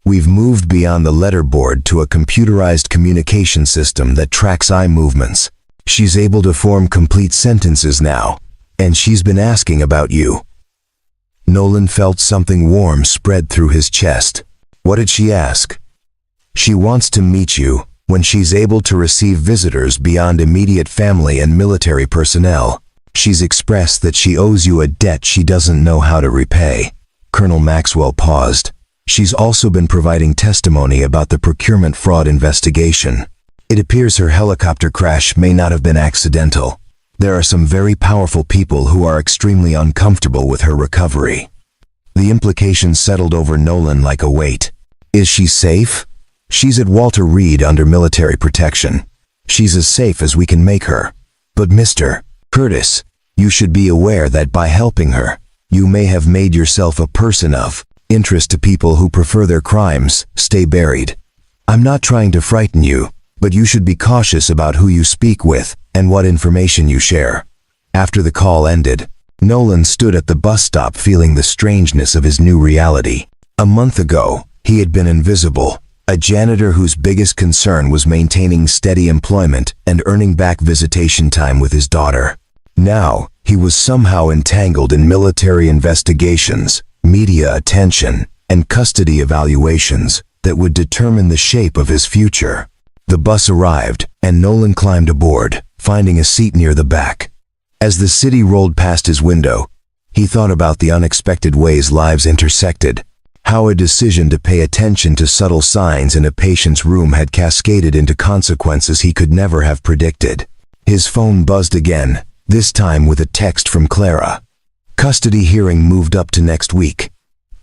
We've moved beyond the letterboard to a computerized communication system that tracks eye movements. She's able to form complete sentences now, and she's been asking about you." Nolan felt something warm spread through his chest. What did she ask? "She wants to meet you when she's able to receive visitors beyond immediate family and military personnel. She's expressed that she owes you a debt she doesn't know how to repay." Colonel Maxwell paused. "She's also been providing testimony about the procurement fraud investigation. It appears her helicopter crash may not have been accidental. There are some very powerful people who are extremely uncomfortable with her recovery." The implications settled over Nolan like a weight. Is she safe? She's at Walter Reed under military protection. She's as safe as we can make her. But Mr. Curtis, you should be aware that by helping her, you may have made yourself a person of interest to people who prefer their crimes stay buried. I'm not trying to frighten you, but you should be cautious about who you speak with and what information you share. After the call ended, Nolan stood at the bus stop feeling the strangeness of his new reality. A month ago, he had been invisible, a janitor whose biggest concern was maintaining steady employment and earning back visitation time with his daughter. Now, he was somehow entangled in military investigations, media attention, and custody evaluations that would determine the shape of his future. The bus arrived, and Nolan climbed aboard, finding a seat near the back. As the city rolled past his window, he thought about the unexpected ways lives intersected, how a decision to pay attention to subtle signs in a patient's room had cascaded into consequences he could never have predicted. His phone buzzed again, this time with a text from Clara. "Custody hearing moved up to next week.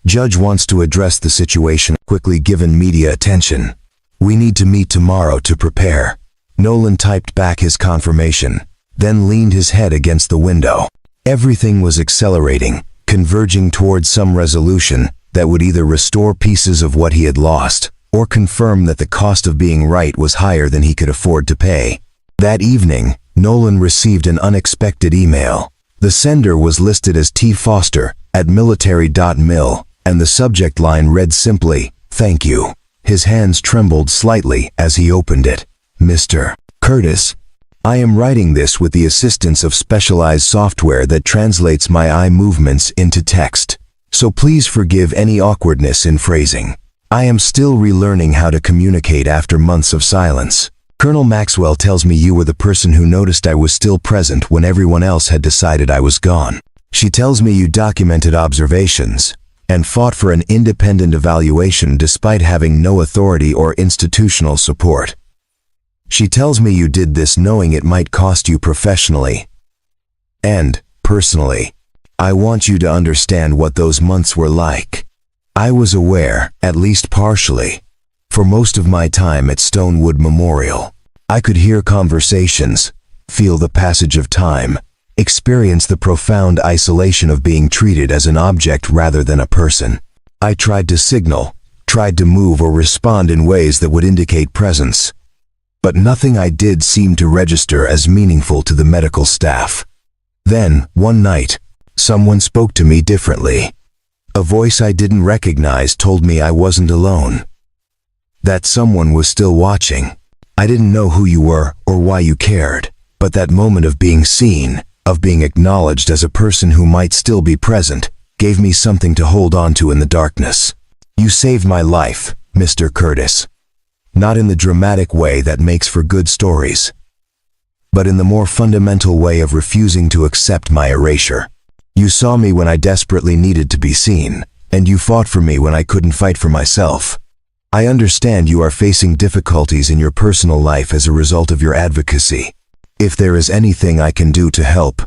Judge wants to address the situation quickly given media attention. We need to meet tomorrow to prepare." Nolan typed back his confirmation, then leaned his head against the window. Everything was accelerating, converging towards some resolution that would either restore pieces of what he had lost or confirm that the cost of being right was higher than he could afford to pay. That evening, Nolan received an unexpected email. The sender was listed as T. Foster at military.mil, and the subject line read simply, "Thank you." His hands trembled slightly as he opened it. "Mr. Curtis, I am writing this with the assistance of specialized software that translates my eye movements into text. So please forgive any awkwardness in phrasing. I am still relearning how to communicate after months of silence. Colonel Maxwell tells me you were the person who noticed I was still present when everyone else had decided I was gone. She tells me you documented observations and fought for an independent evaluation despite having no authority or institutional support. She tells me you did this knowing it might cost you professionally and personally. I want you to understand what those months were like. I was aware, at least partially, for most of my time at Stonewood Memorial. I could hear conversations, feel the passage of time, experience the profound isolation of being treated as an object rather than a person. I tried to signal, tried to move or respond in ways that would indicate presence. But nothing I did seemed to register as meaningful to the medical staff. Then, one night, someone spoke to me differently. A voice I didn't recognize told me I wasn't alone. That someone was still watching. I didn't know who you were or why you cared, but that moment of being seen, of being acknowledged as a person who might still be present, gave me something to hold on to in the darkness. You saved my life, Mr. Curtis. Not in the dramatic way that makes for good stories, but in the more fundamental way of refusing to accept my erasure. You saw me when I desperately needed to be seen, and you fought for me when I couldn't fight for myself. I understand you are facing difficulties in your personal life as a result of your advocacy. If there is anything I can do to help,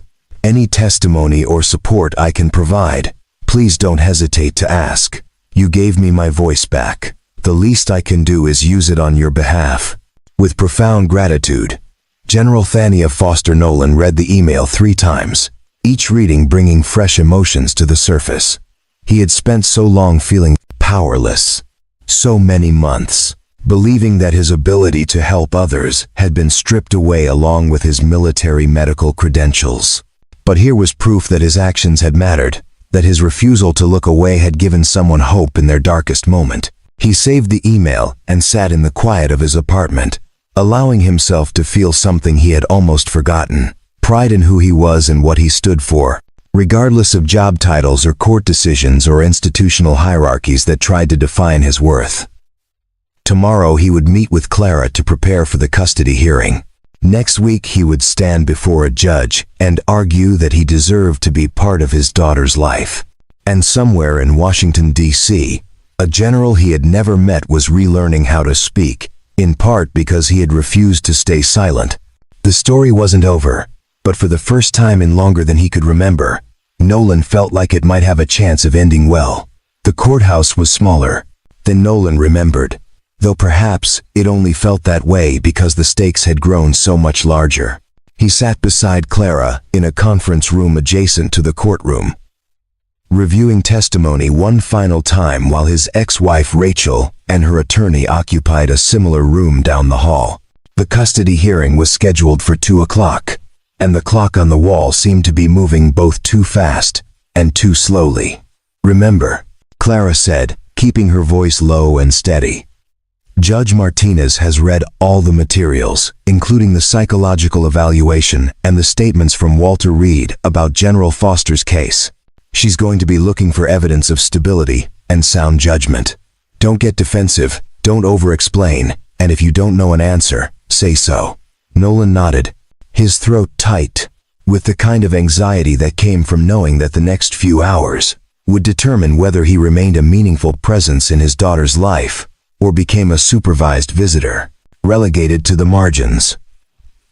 any testimony or support I can provide, please don't hesitate to ask. You gave me my voice back. The least I can do is use it on your behalf. With profound gratitude, General Thania Foster Nolan read the email 3 times, each reading bringing fresh emotions to the surface. He had spent so long feeling powerless, so many months, believing that his ability to help others had been stripped away along with his military medical credentials. But here was proof that his actions had mattered, that his refusal to look away had given someone hope in their darkest moment. He saved the email and sat in the quiet of his apartment, allowing himself to feel something he had almost forgotten: pride in who he was and what he stood for, regardless of job titles or court decisions or institutional hierarchies that tried to define his worth. Tomorrow he would meet with Clara to prepare for the custody hearing. Next week he would stand before a judge and argue that he deserved to be part of his daughter's life. And somewhere in Washington, D.C., a general he had never met was relearning how to speak, in part because he had refused to stay silent. The story wasn't over, but for the first time in longer than he could remember, Nolan felt like it might have a chance of ending well. The courthouse was smaller than Nolan remembered, though perhaps it only felt that way because the stakes had grown so much larger. He sat beside Clara in a conference room adjacent to the courtroom, reviewing testimony one final time while his ex-wife Rachel and her attorney occupied a similar room down the hall. The custody hearing was scheduled for 2 o'clock, and the clock on the wall seemed to be moving both too fast and too slowly. "Remember," Clara said, keeping her voice low and steady. "Judge Martinez has read all the materials, including the psychological evaluation and the statements from Walter Reed about General Foster's case. She's going to be looking for evidence of stability and sound judgment. Don't get defensive, don't over-explain, and if you don't know an answer, say so." Nolan nodded, his throat tight, with the kind of anxiety that came from knowing that the next few hours would determine whether he remained a meaningful presence in his daughter's life or became a supervised visitor, relegated to the margins.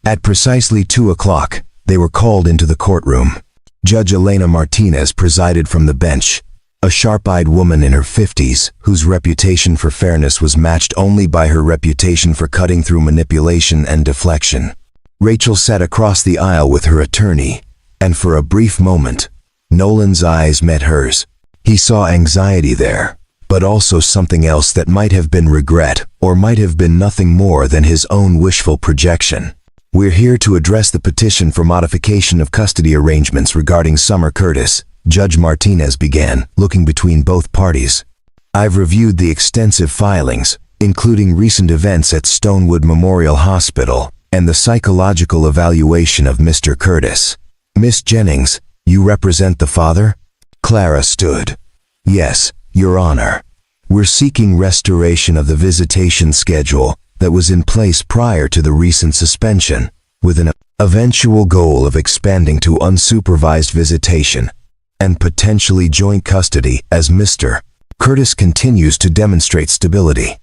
At precisely 2 o'clock, they were called into the courtroom. Judge Elena Martinez presided from the bench, a sharp-eyed woman in her 50s whose reputation for fairness was matched only by her reputation for cutting through manipulation and deflection. Rachel sat across the aisle with her attorney, and for a brief moment, Nolan's eyes met hers. He saw anxiety there, but also something else that might have been regret or might have been nothing more than his own wishful projection. "We're here to address the petition for modification of custody arrangements regarding Summer Curtis," Judge Martinez began, looking between both parties. "I've reviewed the extensive filings, including recent events at Stonewood Memorial Hospital and the psychological evaluation of Mr. Curtis. Miss Jennings, you represent the father?" Clara stood. "Yes, Your Honor. We're seeking restoration of the visitation schedule that was in place prior to the recent suspension, with an eventual goal of expanding to unsupervised visitation and potentially joint custody as Mr. Curtis continues to demonstrate stability."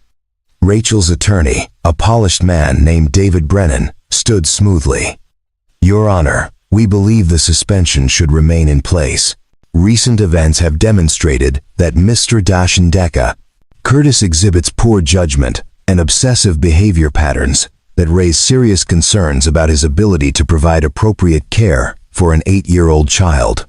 Rachel's attorney, a polished man named David Brennan, stood smoothly. "Your Honor, we believe the suspension should remain in place. Recent events have demonstrated that Mr. Dashendeka Curtis exhibits poor judgment and obsessive behavior patterns that raise serious concerns about his ability to provide appropriate care for an 8-year-old child."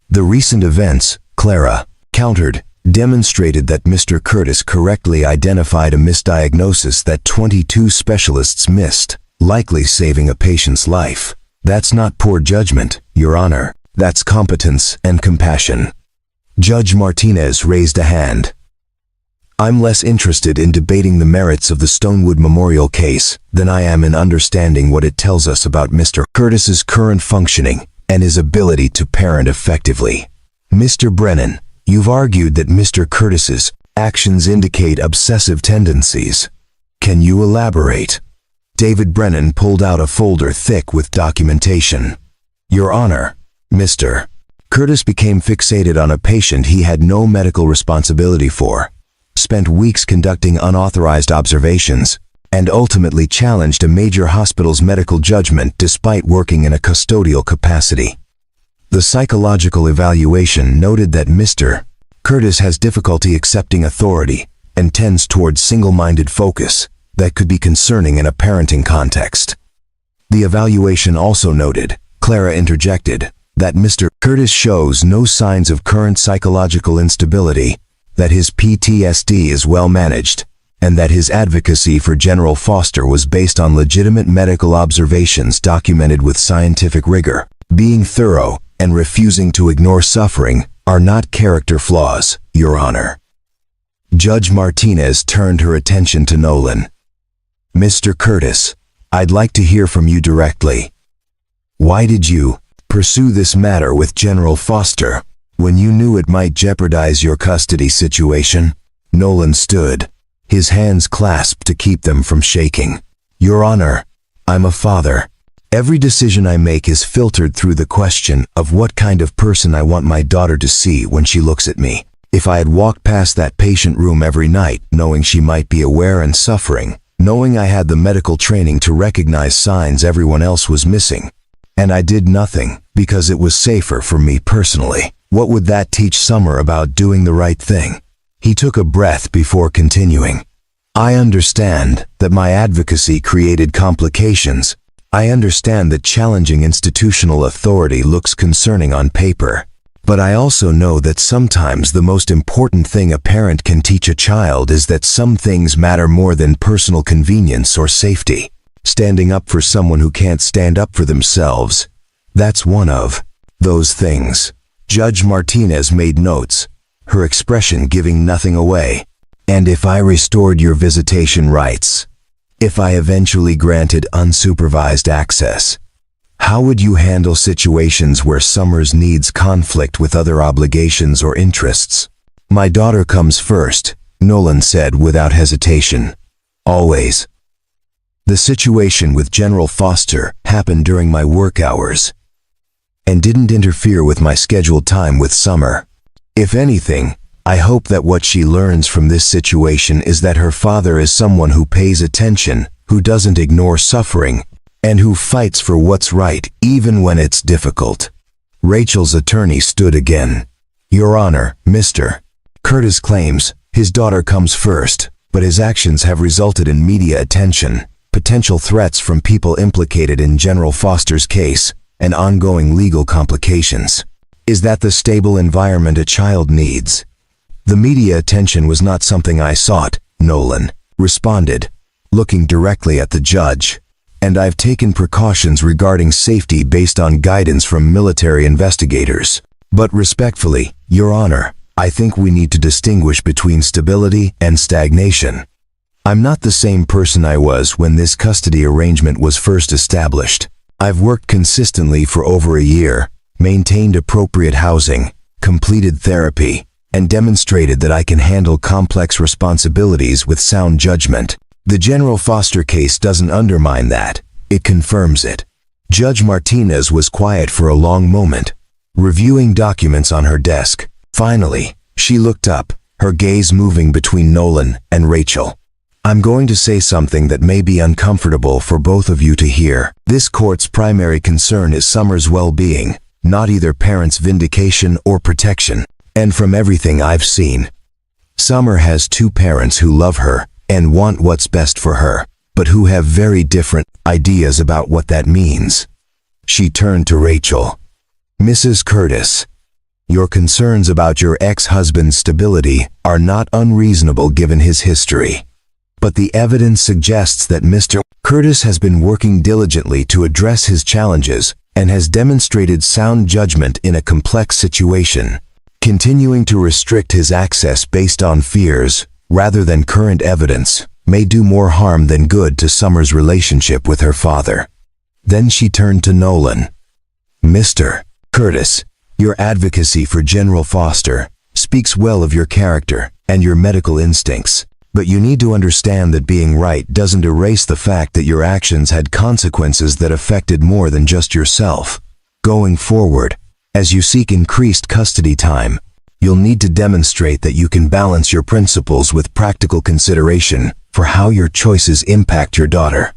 The recent events, Clara countered, demonstrated that Mr. Curtis correctly identified a misdiagnosis that 22 specialists missed, likely saving a patient's life. "That's not poor judgment, Your Honor. That's competence and compassion." Judge Martinez raised a hand. "I'm less interested in debating the merits of the Stonewood Memorial case than I am in understanding what it tells us about Mr. Curtis's current functioning and his ability to parent effectively. Mr. Brennan, you've argued that Mr. Curtis's actions indicate obsessive tendencies. Can you elaborate?" David Brennan pulled out a folder thick with documentation. "Your Honor, Mr. Curtis became fixated on a patient he had no medical responsibility for, spent weeks conducting unauthorized observations, and ultimately challenged a major hospital's medical judgment despite working in a custodial capacity. The psychological evaluation noted that Mr. Curtis has difficulty accepting authority and tends towards single-minded focus that could be concerning in a parenting context. The evaluation also noted, Clara interjected, that Mr. Curtis shows no signs of current psychological instability, that his PTSD is well managed, and that his advocacy for General Foster was based on legitimate medical observations documented with scientific rigor. Being thorough and refusing to ignore suffering are not character flaws, Your Honor. Judge Martinez turned her attention to Nolan. Mr. Curtis, I'd like to hear from you directly. Why did you pursue this matter with General Foster when you knew it might jeopardize your custody situation? Nolan stood, his hands clasped to keep them from shaking. Your Honor, I'm a father. Every decision I make is filtered through the question of what kind of person I want my daughter to see when she looks at me. If I had walked past that patient room every night knowing she might be aware and suffering, knowing I had the medical training to recognize signs everyone else was missing, and I did nothing because it was safer for me personally, what would that teach Summer about doing the right thing? He took a breath before continuing. I understand that my advocacy created complications. I understand that challenging institutional authority looks concerning on paper. But I also know that sometimes the most important thing a parent can teach a child is that some things matter more than personal convenience or safety. Standing up for someone who can't stand up for themselves, that's one of those things. Judge Martinez made notes, her expression giving nothing away. And if I restored your visitation rights, if I eventually granted unsupervised access, how would you handle situations where Summer's needs conflict with other obligations or interests? My daughter comes first, Nolan said without hesitation. Always. The situation with General Foster happened during my work hours and didn't interfere with my scheduled time with Summer. If anything, I hope that what she learns from this situation is that her father is someone who pays attention, who doesn't ignore suffering, and who fights for what's right even when it's difficult. Rachel's attorney stood again. Your Honor, Mr. Curtis claims his daughter comes first, but his actions have resulted in media attention, potential threats from people implicated in General Foster's case, and ongoing legal complications. Is that the stable environment a child needs? The media attention was not something I sought, Nolan responded, looking directly at the judge. And I've taken precautions regarding safety based on guidance from military investigators. But respectfully, Your Honor, I think we need to distinguish between stability and stagnation. I'm not the same person I was when this custody arrangement was first established. I've worked consistently for over a year, maintained appropriate housing, completed therapy, and demonstrated that I can handle complex responsibilities with sound judgment. The General Foster case doesn't undermine that, it confirms it. Judge Martinez was quiet for a long moment, reviewing documents on her desk. Finally, she looked up, her gaze moving between Nolan and Rachel. I'm going to say something that may be uncomfortable for both of you to hear. This court's primary concern is Summer's well-being, not either parent's vindication or protection. And from everything I've seen, Summer has two parents who love her and want what's best for her, but who have very different ideas about what that means. She turned to Rachel. Mrs. Curtis, your concerns about your ex-husband's stability are not unreasonable given his history. But the evidence suggests that Mr. Curtis has been working diligently to address his challenges and has demonstrated sound judgment in a complex situation. Continuing to restrict his access based on fears, rather than current evidence, may do more harm than good to Summer's relationship with her father. Then she turned to Nolan. Mr. Curtis, your advocacy for General Foster speaks well of your character and your medical instincts, but you need to understand that being right doesn't erase the fact that your actions had consequences that affected more than just yourself. Going forward, As you seek increased custody time, you'll need to demonstrate that you can balance your principles with practical consideration for how your choices impact your daughter.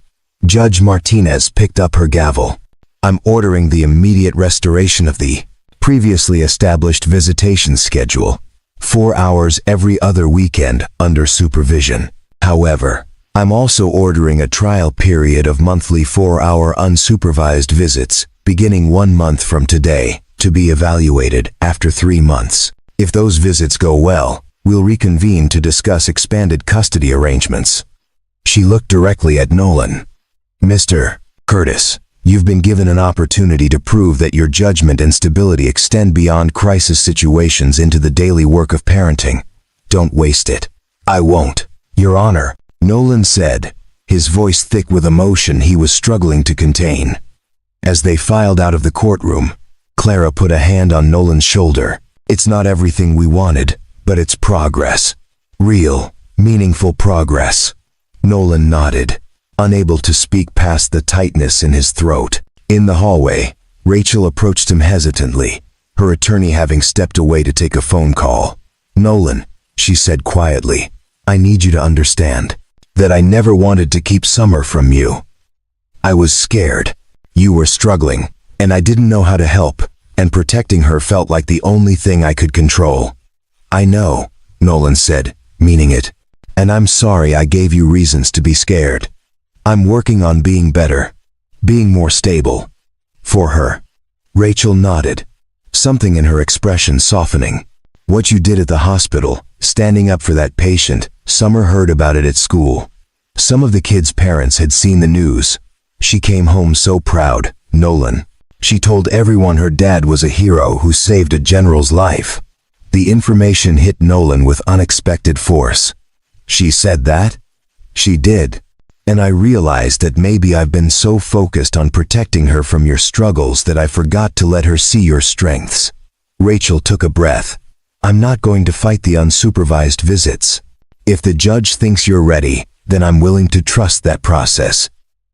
Judge Martinez picked up her gavel. I'm ordering the immediate restoration of the previously established visitation schedule, 4 hours every other weekend under supervision. However, I'm also ordering a trial period of monthly 4-hour unsupervised visits, beginning 1 month from today, to be evaluated after 3 months. If those visits go well, we'll reconvene to discuss expanded custody arrangements. She looked directly at Nolan. Mr. Curtis, you've been given an opportunity to prove that your judgment and stability extend beyond crisis situations into the daily work of parenting. Don't waste it. I won't. Your Honor, Nolan said, his voice thick with emotion he was struggling to contain. As they filed out of the courtroom, Clara put a hand on Nolan's shoulder. It's not everything we wanted, but it's progress. Real, meaningful progress. Nolan nodded, unable to speak past the tightness in his throat. In the hallway, Rachel approached him hesitantly, her attorney having stepped away to take a phone call. Nolan, she said quietly, I need you to understand that I never wanted to keep Summer from you. I was scared. You were struggling, and I didn't know how to help, and protecting her felt like the only thing I could control. I know, Nolan said, meaning it, and I'm sorry I gave you reasons to be scared. I'm working on being better, being more stable. For her. Rachel nodded, something in her expression softening. What you did at the hospital, standing up for that patient, Summer heard about it at school. Some of the kids' parents had seen the news. She came home so proud, Nolan. She told everyone her dad was a hero who saved a general's life. The information hit Nolan with unexpected force. She said that? She did. And I realized that maybe I've been so focused on protecting her from your struggles that I forgot to let her see your strengths. Rachel took a breath. I'm not going to fight the unsupervised visits. If the judge thinks you're ready, then I'm willing to trust that process.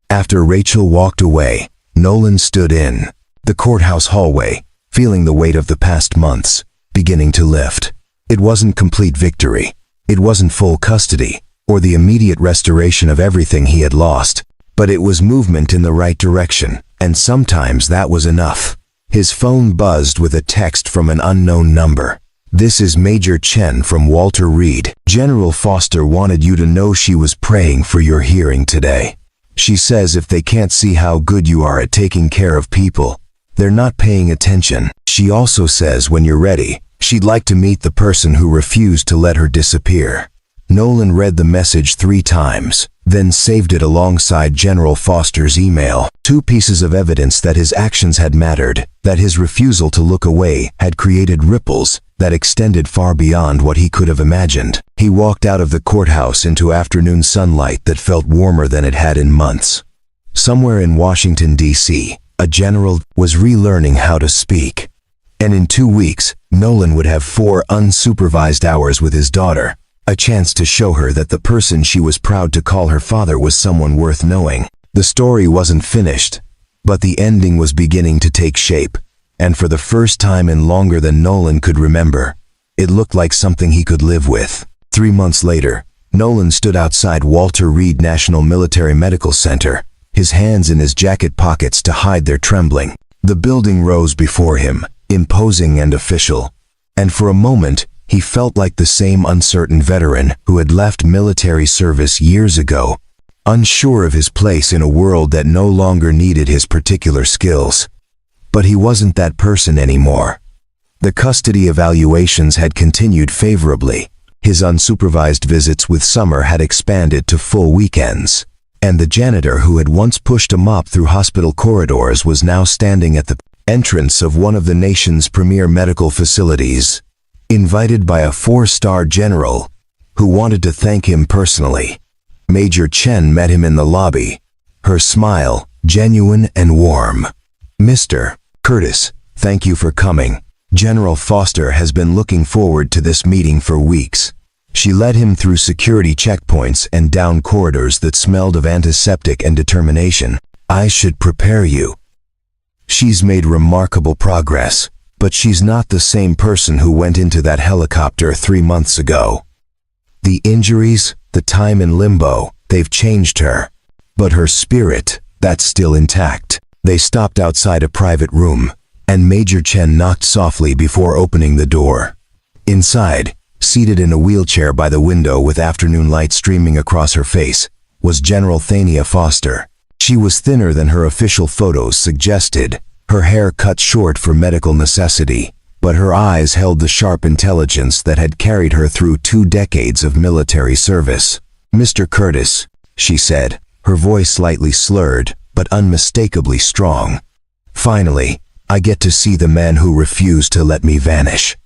After Rachel walked away, Nolan stood in the courthouse hallway, feeling the weight of the past months beginning to lift. It wasn't complete victory. It wasn't full custody, or the immediate restoration of everything he had lost, but it was movement in the right direction, and sometimes that was enough. His phone buzzed with a text from an unknown number. This is Major Chen from Walter Reed. General Foster wanted you to know she was praying for your hearing today. She says if they can't see how good you are at taking care of people, they're not paying attention. She also says when you're ready, she'd like to meet the person who refused to let her disappear. Nolan read the message 3 times, then saved it alongside General Foster's email. 2 pieces of evidence that his actions had mattered, that his refusal to look away had created ripples that extended far beyond what he could have imagined. He walked out of the courthouse into afternoon sunlight that felt warmer than it had in months. Somewhere in Washington, D.C., a general was relearning how to speak. And in 2 weeks, Nolan would have 4 unsupervised hours with his daughter, a chance to show her that the person she was proud to call her father was someone worth knowing. The story wasn't finished, but the ending was beginning to take shape, and for the first time in longer than Nolan could remember, it looked like something he could live with. 3 months later, Nolan stood outside Walter Reed National Military Medical Center, his hands in his jacket pockets to hide their trembling. The building rose before him, imposing and official, and for a moment, he felt like the same uncertain veteran who had left military service years ago, unsure of his place in a world that no longer needed his particular skills. But he wasn't that person anymore. The custody evaluations had continued favorably. His unsupervised visits with Summer had expanded to full weekends, and the janitor who had once pushed a mop through hospital corridors was now standing at the entrance of one of the nation's premier medical facilities, invited by a 4-star general who wanted to thank him personally. Major Chen met him in the lobby, her smile genuine and warm. Mr. Curtis, thank you for coming. General Foster has been looking forward to this meeting for weeks. She led him through security checkpoints and down corridors that smelled of antiseptic and determination. I should prepare you. She's made remarkable progress, But she's not the same person who went into that helicopter 3 months ago. The injuries, the time in limbo, they've changed her. But her spirit, that's still intact. They stopped outside a private room, and Major Chen knocked softly before opening the door. Inside, seated in a wheelchair by the window with afternoon light streaming across her face, was General Thania Foster. She was thinner than her official photos suggested, her hair cut short for medical necessity, but her eyes held the sharp intelligence that had carried her through 2 decades of military service. "Mr. Curtis," she said, her voice slightly slurred, but unmistakably strong. "Finally, I get to see the man who refused to let me vanish."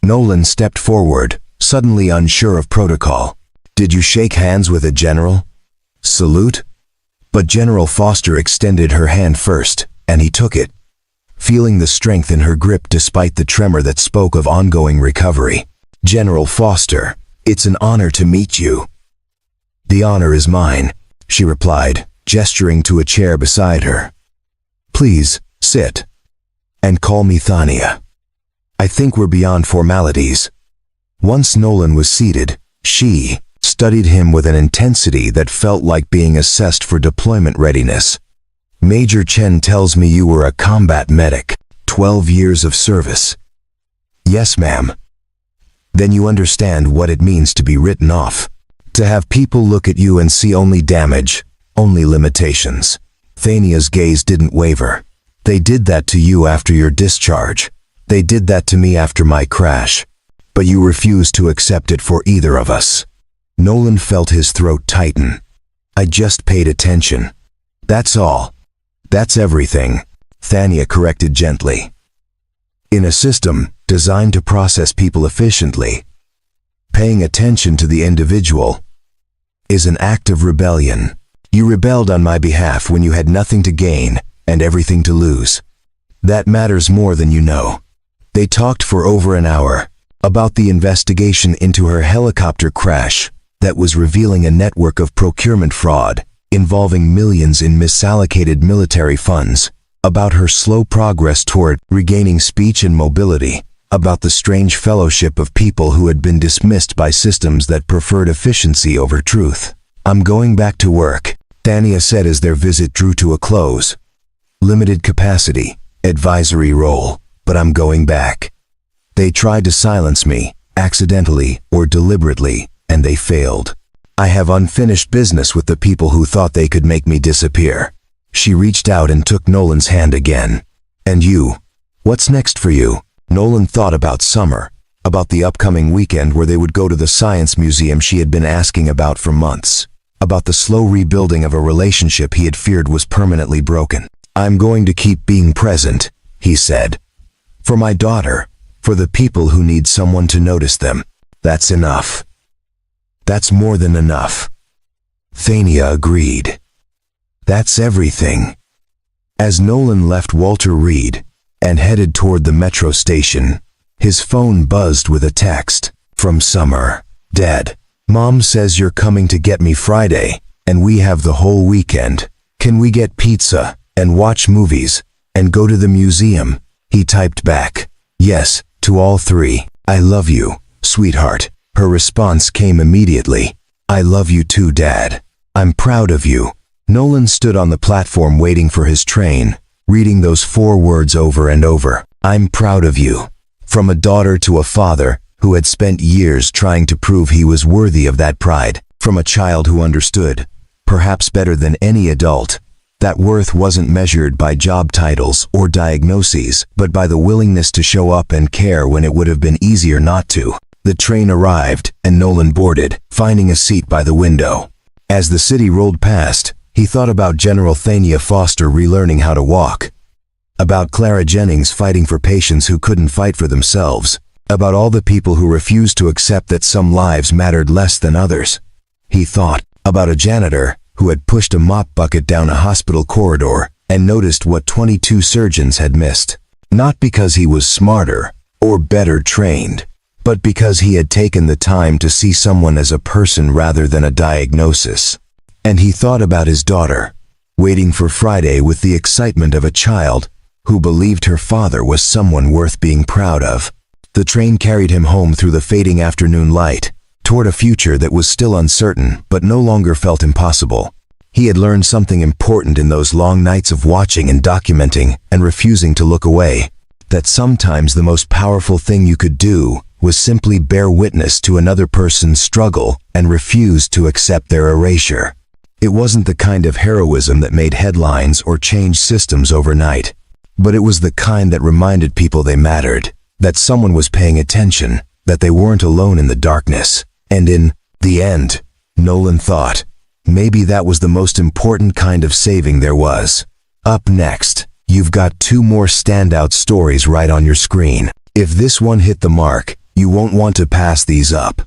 Nolan stepped forward, suddenly unsure of protocol. "Did you shake hands with a general? Salute?" But General Foster extended her hand first, and he took it, feeling the strength in her grip despite the tremor that spoke of ongoing recovery. "General Foster, it's an honor to meet you." "The honor is mine," she replied, gesturing to a chair beside her. "Please, sit. And call me Thania. I think we're beyond formalities." Once Nolan was seated, she studied him with an intensity that felt like being assessed for deployment readiness. "Major Chen tells me you were a combat medic, 12 years of service." "Yes, ma'am." "Then you understand what it means to be written off. To have people look at you and see only damage, only limitations." Thania's gaze didn't waver. "They did that to you after your discharge. They did that to me after my crash. But you refused to accept it for either of us." Nolan felt his throat tighten. "I just paid attention. That's all." "That's everything," Thania corrected gently. "In a system designed to process people efficiently, paying attention to the individual is an act of rebellion. You rebelled on my behalf when you had nothing to gain and everything to lose. That matters more than you know." They talked for over an hour about the investigation into her helicopter crash that was revealing a network of procurement fraud involving millions in misallocated military funds, about her slow progress toward regaining speech and mobility, about the strange fellowship of people who had been dismissed by systems that preferred efficiency over truth. "I'm going back to work," Thania said as their visit drew to a close. "Limited capacity, advisory role, but I'm going back. They tried to silence me, accidentally or deliberately, and they failed. I have unfinished business with the people who thought they could make me disappear." She reached out and took Nolan's hand again. "And you? What's next for you?" Nolan thought about summer, about the upcoming weekend where they would go to the science museum she had been asking about for months, about the slow rebuilding of a relationship he had feared was permanently broken. "I'm going to keep being present," he said. "For my daughter, for the people who need someone to notice them. That's enough." "That's more than enough," Thania agreed. "That's everything." As Nolan left Walter Reed and headed toward the metro station, his phone buzzed with a text from Summer. "Dad, Mom says you're coming to get me Friday, and we have the whole weekend. Can we get pizza and watch movies and go to the museum?" He typed back, "Yes, to all 3. I love you, sweetheart." Her response came immediately. "I love you too, Dad. I'm proud of you." Nolan stood on the platform waiting for his train, reading those 4 words over and over. "I'm proud of you." From a daughter to a father who had spent years trying to prove he was worthy of that pride. From a child who understood, perhaps better than any adult, that worth wasn't measured by job titles or diagnoses, but by the willingness to show up and care when it would have been easier not to. The train arrived, and Nolan boarded, finding a seat by the window. As the city rolled past, he thought about General Thania Foster relearning how to walk, about Clara Jennings fighting for patients who couldn't fight for themselves, about all the people who refused to accept that some lives mattered less than others. He thought about a janitor who had pushed a mop bucket down a hospital corridor and noticed what 22 surgeons had missed, not because he was smarter or better trained, but because he had taken the time to see someone as a person rather than a diagnosis. And he thought about his daughter, waiting for Friday with the excitement of a child who believed her father was someone worth being proud of. The train carried him home through the fading afternoon light, toward a future that was still uncertain but no longer felt impossible. He had learned something important in those long nights of watching and documenting and refusing to look away, that sometimes the most powerful thing you could do was simply bear witness to another person's struggle and refuse to accept their erasure. It wasn't the kind of heroism that made headlines or changed systems overnight, but it was the kind that reminded people they mattered, that someone was paying attention, that they weren't alone in the darkness. And in the end, Nolan thought, maybe that was the most important kind of saving there was. Up next, you've got 2 more standout stories right on your screen. If this one hit the mark, you won't want to pass these up.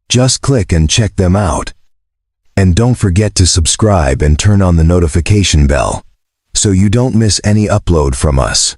Just click and check them out. And don't forget to subscribe and turn on the notification bell, so you don't miss any upload from us.